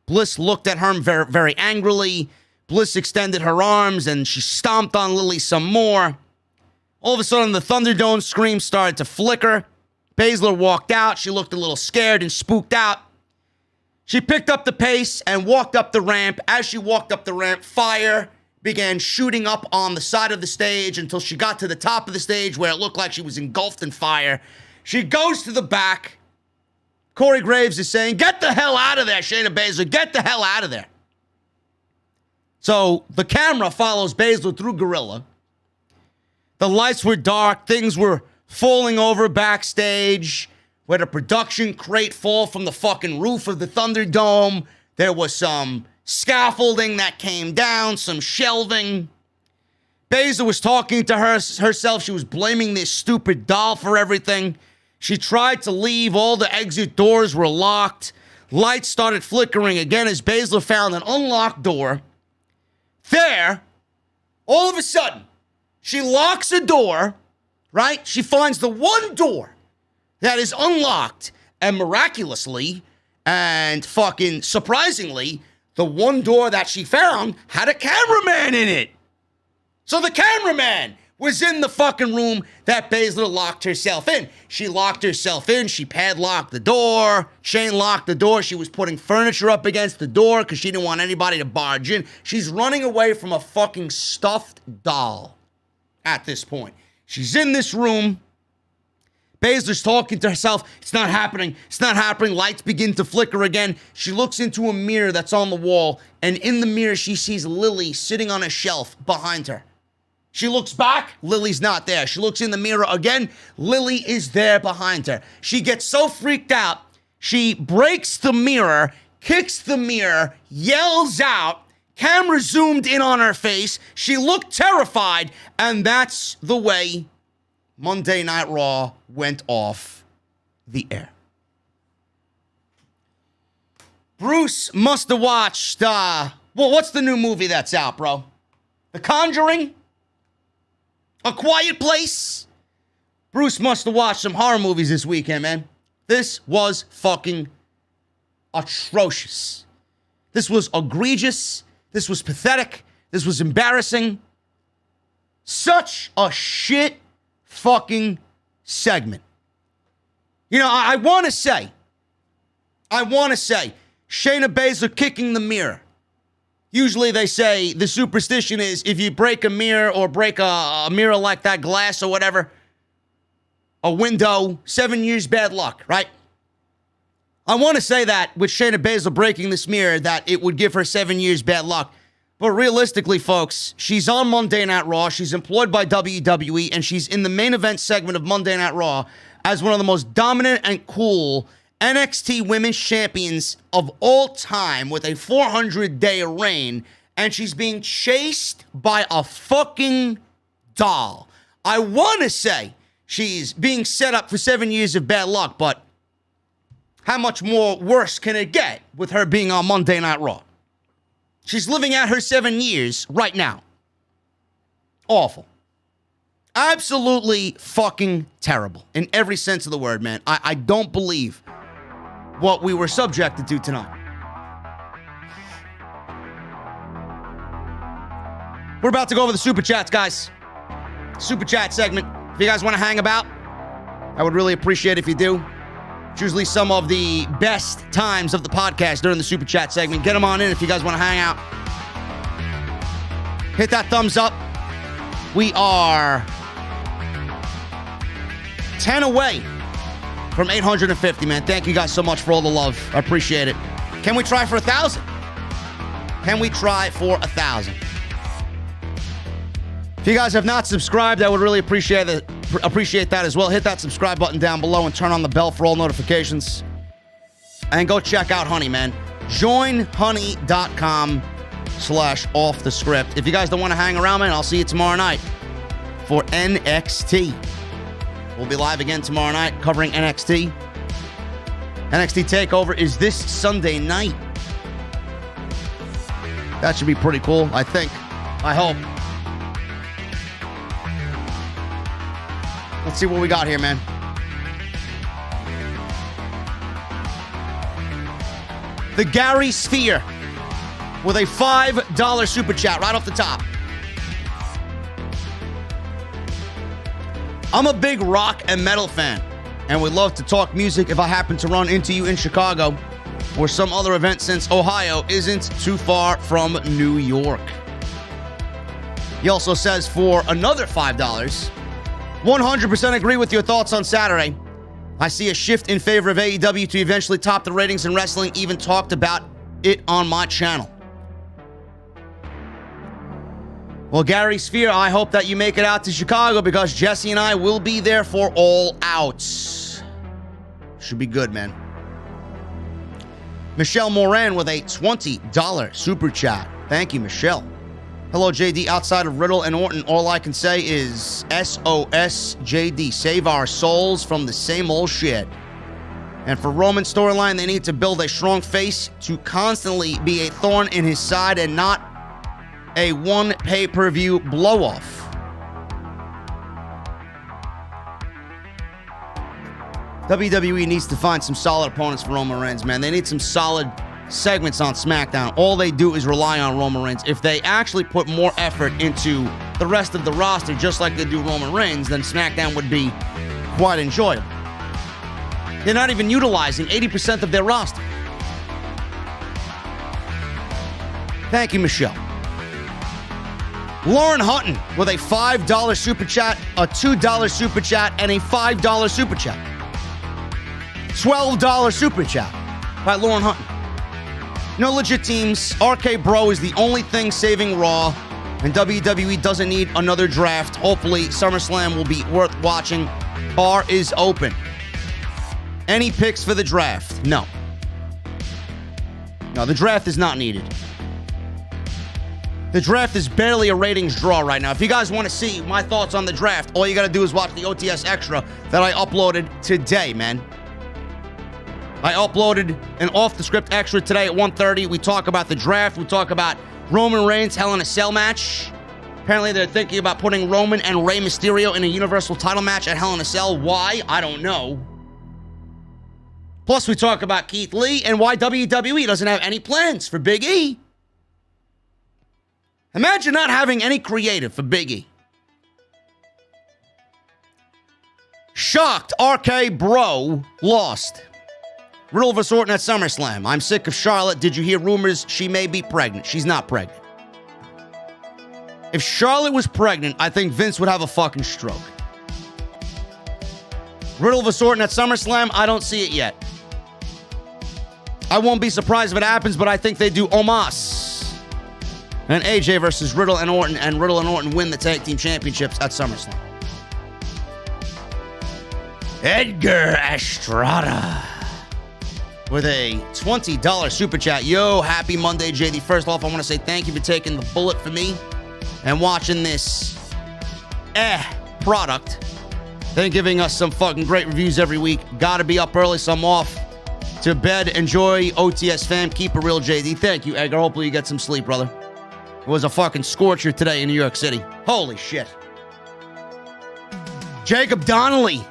Bliss looked at her very, very angrily. Bliss extended her arms, and she stomped on Lily some more. All of a sudden, the Thunderdome screen started to flicker. Baszler walked out. She looked a little scared and spooked out. She picked up the pace and walked up the ramp. As she walked up the ramp, fire began shooting up on the side of the stage until she got to the top of the stage where it looked like she was engulfed in fire. She goes to the back. Corey Graves is saying, get the hell out of there, Shayna Baszler. Get the hell out of there. So the camera follows Baszler through Gorilla. The lights were dark. Things were falling over backstage. We had a production crate fall from the fucking roof of the Thunderdome. There was some scaffolding that came down, some shelving. Baszler was talking to herself. She was blaming this stupid doll for everything. She tried to leave. All the exit doors were locked. Lights started flickering again as Baszler found an unlocked door. There, all of a sudden, she locks a door, right? She finds the one door that is unlocked, and miraculously and fucking surprisingly, the one door that she found had a cameraman in it. So the cameraman was in the fucking room that Baszler locked herself in. She locked herself in. She padlocked the door. Shane locked the door. She was putting furniture up against the door because she didn't want anybody to barge in. She's running away from a fucking stuffed doll at this point. She's in this room. Baszler's talking to herself. It's not happening. It's not happening. Lights begin to flicker again. She looks into a mirror that's on the wall, and in the mirror, she sees Lily sitting on a shelf behind her. She looks back. Lily's not there. She looks in the mirror again. Lily is there behind her. She gets so freaked out, she breaks the mirror, kicks the mirror, yells out. Camera zoomed in on her face. She looked terrified, and that's the way Monday Night Raw went off the air. Bruce must have watched, what's the new movie that's out, bro? The Conjuring? A Quiet Place? Bruce must have watched some horror movies this weekend, man. This was fucking atrocious. This was egregious. This was pathetic. This was embarrassing. Such a shit fucking segment. You know, I want to say, Shayna Baszler kicking the mirror. Usually they say the superstition is if you break a mirror or break a mirror like that, glass or whatever, a window, 7 years bad luck, right? I want to say that with Shayna Baszler breaking this mirror, that it would give her 7 years bad luck. But realistically, folks, she's on Monday Night Raw. She's employed by WWE, and she's in the main event segment of Monday Night Raw as one of the most dominant and cool NXT Women's Champions of all time with a 400-day reign, and she's being chased by a fucking doll. I want to say she's being set up for 7 years of bad luck, but how much more worse can it get with her being on Monday Night Raw? She's living out her 7 years right now. Awful. Absolutely fucking terrible in every sense of the word, man. I don't believe what we were subjected to tonight. We're about to go over the Super Chats, guys. Super Chat segment. If you guys want to hang about, I would really appreciate it if you do. It's usually some of the best times of the podcast during the Super Chat segment. Get them on in if you guys want to hang out. Hit that thumbs up. We are 10 away from 850, man. Thank you guys so much for all the love. I appreciate it. Can we try for 1,000? Can we try for 1,000? If you guys have not subscribed, I would really appreciate that as well. Hit that subscribe button down below and turn on the bell for all notifications. And go check out Honey, man. joinhoney.com/offthescript. If you guys don't want to hang around, man, I'll see you tomorrow night for NXT. We'll be live again tomorrow night covering NXT. NXT TakeOver is this Sunday night. That should be pretty cool, I think. I hope. Let's see what we got here, man. The Gary Sphere with a $5 super chat right off the top. I'm a big rock and metal fan, and would love to talk music if I happen to run into you in Chicago or some other event, since Ohio isn't too far from New York. He also says for another $5, 100% agree with your thoughts on Saturday. I see a shift in favor of AEW to eventually top the ratings in wrestling, even talked about it on my channel. Well, Gary Sphere, I hope that you make it out to Chicago because Jesse and I will be there for All Outs. Should be good, man. Michelle Moran with a $20 super chat. Thank you, Michelle. Hello, JD. Outside of Riddle and Orton, all I can say is SOS, JD. Save our souls from the same old shit. And for Roman's storyline, they need to build a strong face to constantly be a thorn in his side and not a one pay-per-view blow-off. WWE needs to find some solid opponents for Roman Reigns, man. They need some solid segments on SmackDown. All they do is rely on Roman Reigns. If they actually put more effort into the rest of the roster, just like they do Roman Reigns, then SmackDown would be quite enjoyable. They're not even utilizing 80% of their roster. Thank you, Michelle. Lauren Hutton with a $5 super chat, a $2 super chat, and a $5 super chat. $12 super chat by Lauren Hutton. No legit teams. RK Bro is the only thing saving Raw, and WWE doesn't need another draft. Hopefully, SummerSlam will be worth watching. Bar is open. Any picks for the draft? No. No, the draft is not needed. The draft is barely a ratings draw right now. If you guys want to see my thoughts on the draft, all you got to do is watch the OTS Extra that I uploaded today, man. I uploaded an off-the-script extra today at 1:30. We talk about the draft. We talk about Roman Reigns Hell in a Cell match. Apparently, they're thinking about putting Roman and Rey Mysterio in a Universal title match at Hell in a Cell. Why? I don't know. Plus, we talk about Keith Lee and why WWE doesn't have any plans for Big E. Imagine not having any creative for Big E. Shocked RK Bro lost. Riddle vs. Orton at SummerSlam. I'm sick of Charlotte. Did you hear rumors she may be pregnant? She's not pregnant. If Charlotte was pregnant, I think Vince would have a fucking stroke. Riddle vs. Orton at SummerSlam, I don't see it yet. I won't be surprised if it happens, but I think they do Omos. And AJ versus Riddle and Orton win the tag team championships at SummerSlam. Edgar Estrada with a $20 super chat. Yo, happy Monday, JD. First off, I want to say thank you for taking the bullet for me and watching this product. Then giving us some fucking great reviews every week. Gotta be up early, so I'm off to bed. Enjoy OTS fam. Keep it real, JD. Thank you, Edgar. Hopefully you get some sleep, brother. It was a fucking scorcher today in New York City. Holy shit. Jacob Donnelly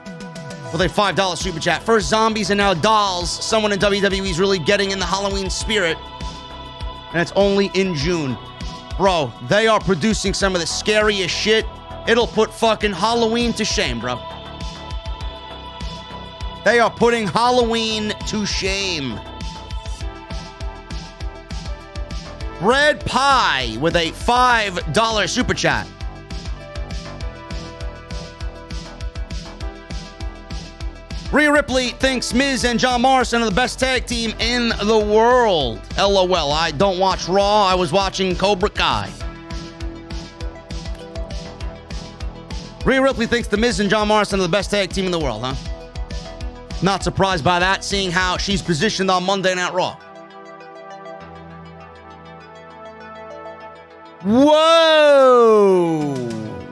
with a $5 super chat. First zombies and now dolls. Someone in WWE is really getting in the Halloween spirit. And it's only in June. Bro, they are producing some of the scariest shit. It'll put fucking Halloween to shame, bro. They are putting Halloween to shame. Bread Pie with a $5 super chat. Rhea Ripley thinks Miz and John Morrison are the best tag team in the world. LOL. I don't watch Raw. I was watching Cobra Kai. Rhea Ripley thinks the Miz and John Morrison are the best tag team in the world, huh? Not surprised by that, seeing how she's positioned on Monday Night Raw. Whoa!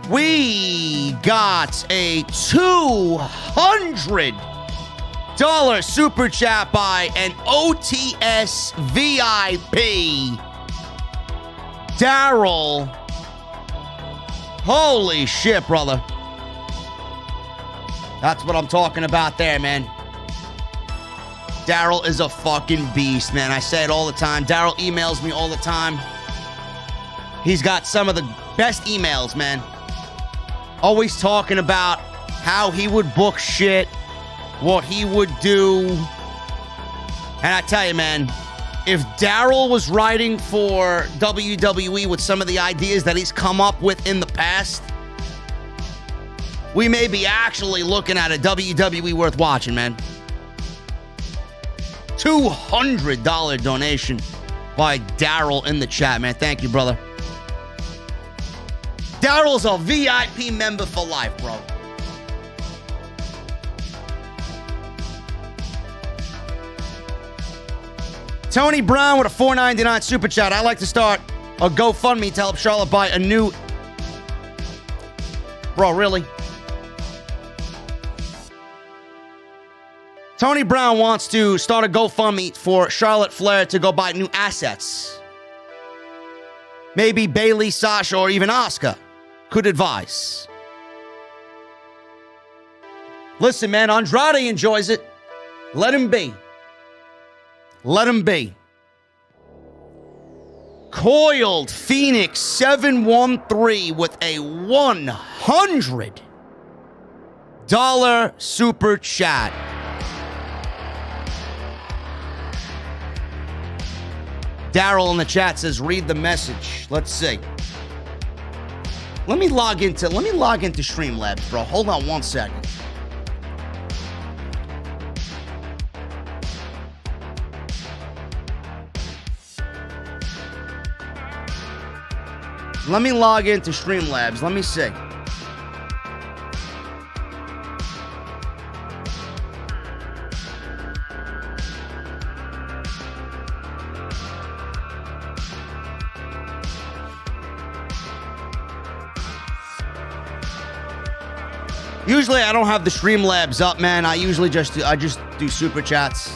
We got a $200 super chat by an OTS VIP. Daryl. Holy shit, brother. That's what I'm talking about there, man. Daryl is a fucking beast, man. I say it all the time. Daryl emails me all the time. He's got some of the best emails, man. Always talking about how he would book shit, what he would do. And I tell you, man, if Daryl was writing for WWE with some of the ideas that he's come up with in the past, we may be actually looking at a WWE worth watching, man. $200 donation by Daryl in the chat, man. Thank you, brother. Daryl's a VIP member for life, bro. Tony Brown with a $4.99 super chat. I'd like to start a GoFundMe to help Charlotte buy a new... Bro, really? Tony Brown wants to start a GoFundMe for Charlotte Flair to go buy new assets. Maybe Bayley, Sasha, or even Asuka could advise. Listen, man, Andrade enjoys it. Let him be. Let him be. Coiled Phoenix 713 with a $100 super chat. Daryl in the chat says, read the message. Let's see. Let me log into Streamlabs, bro. Hold on one second. Let me log into Streamlabs. Let me see. Usually I don't have the Streamlabs up, man. I usually just do super chats.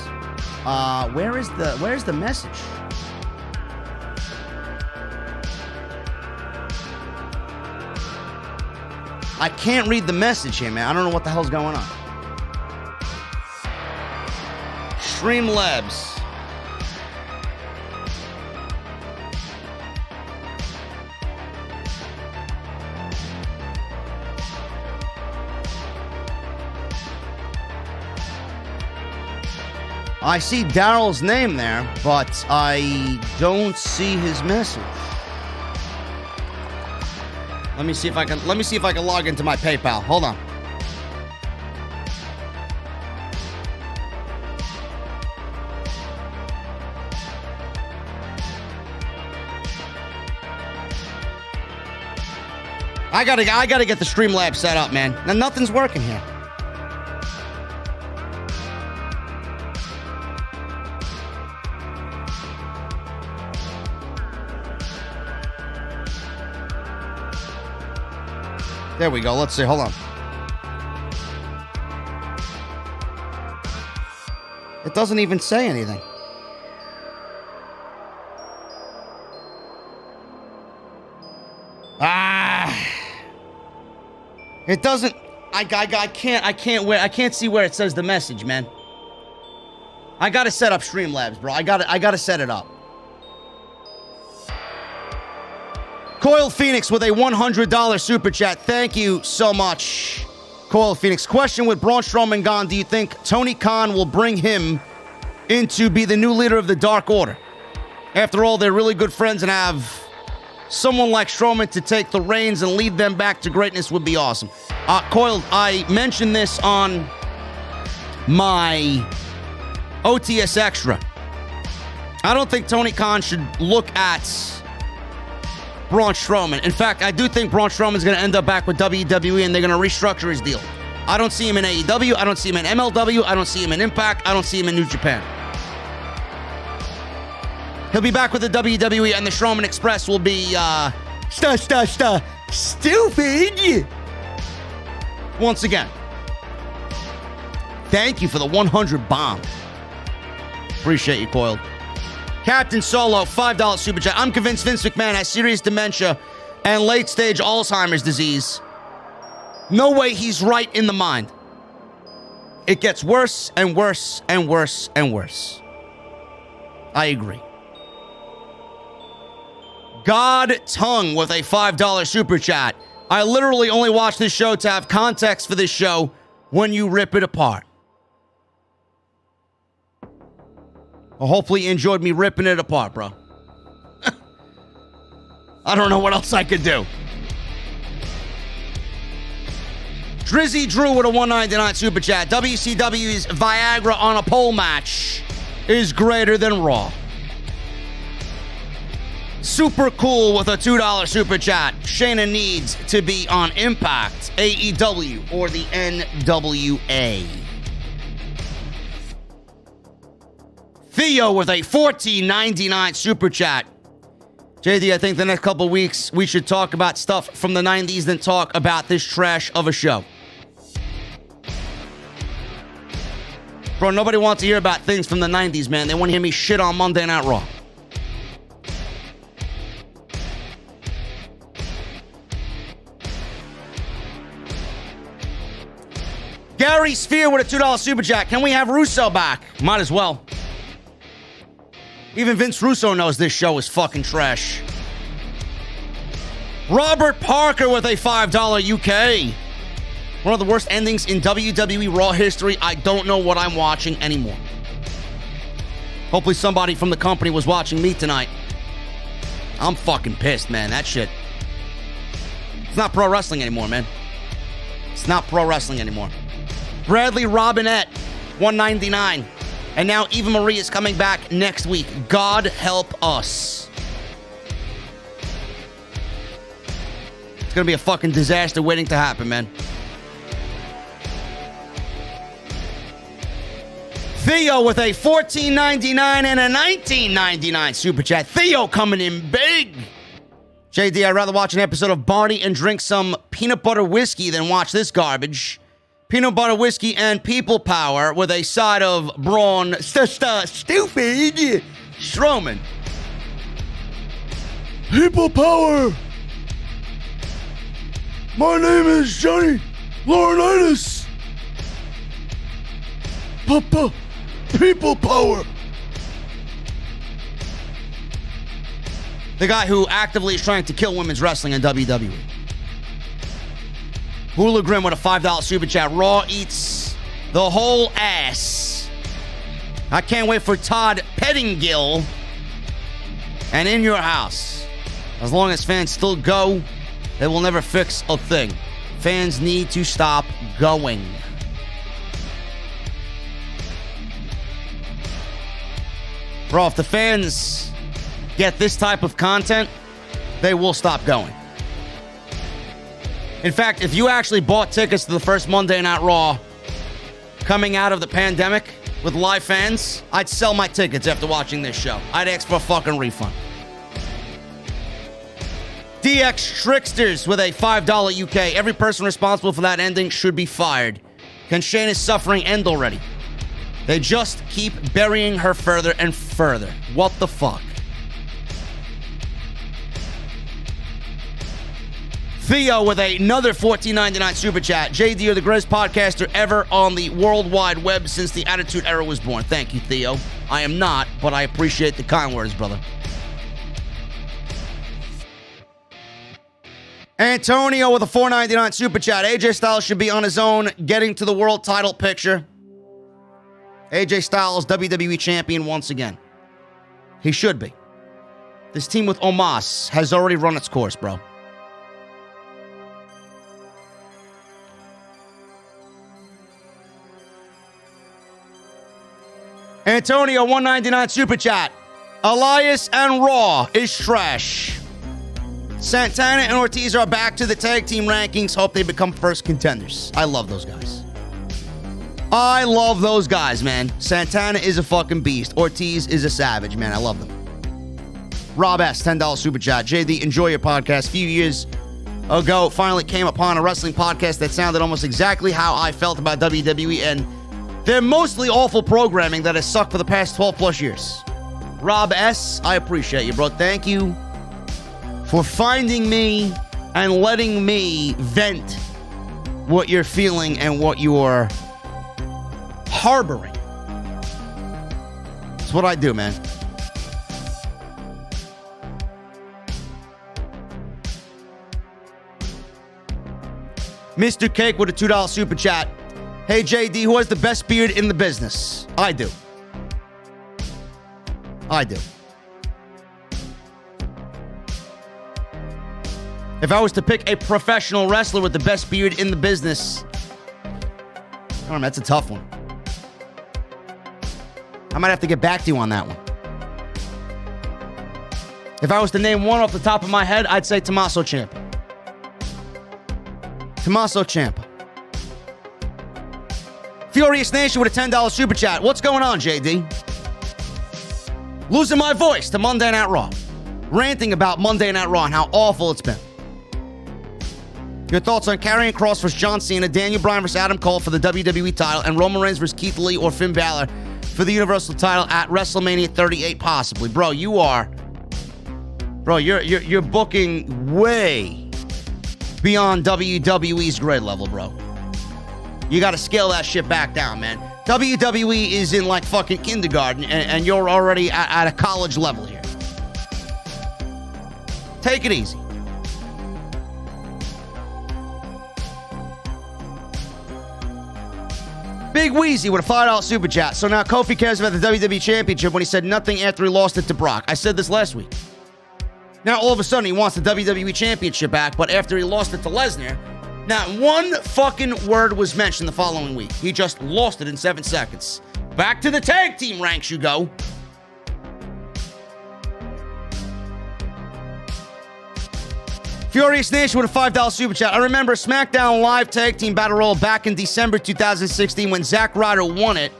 Where's the message? I can't read the message here, man. I don't know what the hell's going on. Streamlabs. I see Daryl's name there, but I don't see his message. Let me see if I can log into my PayPal. Hold on. I gotta get the Streamlabs set up, man. Now nothing's working here. There we go. Let's see. Hold on. It doesn't even say anything. It doesn't. I can't see where it says the message, man. I gotta set up Streamlabs, bro. I gotta set it up. Coil Phoenix with a $100 super chat. Thank you so much, Coil Phoenix. Question: with Braun Strowman gone, do you think Tony Khan will bring him in to be the new leader of the Dark Order? After all, they're really good friends, and have someone like Strowman to take the reins and lead them back to greatness would be awesome. Coiled, I mentioned this on my OTS Extra. I don't think Tony Khan should look at Braun Strowman. In fact, I do think Braun Strowman is going to end up back with WWE, and they're going to restructure his deal. I don't see him in AEW. I don't see him in MLW. I don't see him in Impact. I don't see him in New Japan. He'll be back with the WWE, and the Strowman Express will be, stupid. Once again. Thank you for the 100 bomb. Appreciate you, Coiled. Captain Solo, $5 super chat. I'm convinced Vince McMahon has serious dementia and late-stage Alzheimer's disease. No way he's right in the mind. It gets worse and worse and worse and worse. I agree. God Tongue with a $5 super chat. I literally only watch this show to have context for this show when you rip it apart. Well, hopefully you enjoyed me ripping it apart, bro. I don't know what else I could do. Drizzy Drew with a $1.99 super chat. WCW's Viagra on a pole match is greater than Raw. Super Cool with a $2 super chat. Shayna needs to be on Impact, AEW, or the NWA. Theo with a $14.99 super chat. JD, I think the next couple weeks we should talk about stuff from the 90s, then talk about this trash of a show. Bro, nobody wants to hear about things from the 90s, man. They want to hear me shit on Monday Night Raw. Gary Sphere with a $2 super chat. Can we have Russo back? Might as well. Even Vince Russo knows this show is fucking trash. Robert Parker with a $5 UK. One of the worst endings in WWE Raw history. I don't know what I'm watching anymore. Hopefully somebody from the company was watching me tonight. I'm fucking pissed, man. That shit. It's not pro wrestling anymore, man. It's not pro wrestling anymore. Bradley Robinette, $1.99. And now Eva Marie is coming back next week. God help us. It's going to be a fucking disaster waiting to happen, man. Theo with a $14.99 and a $19.99 super chat. Theo coming in big. JD, I'd rather watch an episode of Barney and drink some peanut butter whiskey than watch this garbage. Peanut butter whiskey and people power with a side of Braun stupid Strowman. People power. My name is Johnny Laurinaitis. People power. The guy who actively is trying to kill women's wrestling in WWE. Hula Grim with a $5 super chat. Raw eats the whole ass. I can't wait for Todd Pettingill. And in your house. As long as fans still go, they will never fix a thing. Fans need to stop going. Bro, if the fans get this type of content, they will stop going. In fact, if you actually bought tickets to the first Monday Night Raw coming out of the pandemic with live fans, I'd sell my tickets after watching this show. I'd ask for a fucking refund. DX Tricksters with a $5 UK. Every person responsible for that ending should be fired. Can Shayna's suffering end already? They just keep burying her further and further. What the fuck? Theo with another $14.99 super chat. JD, you're the greatest podcaster ever on the World Wide Web since the Attitude Era was born. Thank you, Theo. I am not, but I appreciate the kind words, brother. Antonio with a $4.99 super chat. AJ Styles should be on his own, getting to the world title picture. AJ Styles, WWE champion once again. He should be. This team with Omos has already run its course, bro. Antonio, $1.99 super chat. Elias and Raw is trash. Santana and Ortiz are back to the tag team rankings. Hope they become first contenders. I love those guys. I love those guys, man. Santana is a fucking beast. Ortiz is a savage, man. I love them. Rob S., $10 super chat. JD, enjoy your podcast. A few years ago, finally came upon a wrestling podcast that sounded almost exactly how I felt about WWE, and they're mostly awful programming that has sucked for the past 12 plus years. Rob S., I appreciate you, bro. Thank you for finding me and letting me vent what you're feeling and what you're harboring. That's what I do, man. Mr. Cake with a $2 super chat. Hey, JD, who has the best beard in the business? I do. I do. If I was to pick a professional wrestler with the best beard in the business, I don't know, that's a tough one. I might have to get back to you on that one. If I was to name one off the top of my head, I'd say Tommaso Ciampa. Tommaso Ciampa. Furious Nation with a $10 super chat. What's going on, JD? Losing my voice to Monday Night Raw. Ranting about Monday Night Raw and how awful it's been. Your thoughts on Karrion Kross vs. John Cena, Daniel Bryan vs. Adam Cole for the WWE title, and Roman Reigns vs. Keith Lee or Finn Balor for the Universal title at WrestleMania 38, possibly. Bro, you're booking way beyond WWE's grade level, bro. You got to scale that shit back down, man. WWE is in like fucking kindergarten, and you're already at a college level here. Take it easy. Big Wheezy with a $5 super chat. So now Kofi cares about the WWE Championship when he said nothing after he lost it to Brock. I said this last week. Now all of a sudden he wants the WWE Championship back, but after he lost it to Lesnar, not one fucking word was mentioned the following week. He just lost it in 7 seconds. Back to the tag team ranks you go. Furious Nation with a $5 super chat. I remember SmackDown Live Tag Team Battle Royal back in December 2016 when Zack Ryder won it,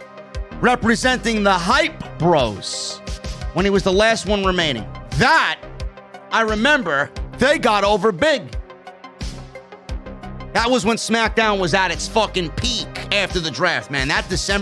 representing the Hype Bros, when he was the last one remaining. That, I remember, they got over big. That was when SmackDown was at its fucking peak after the draft, man. That December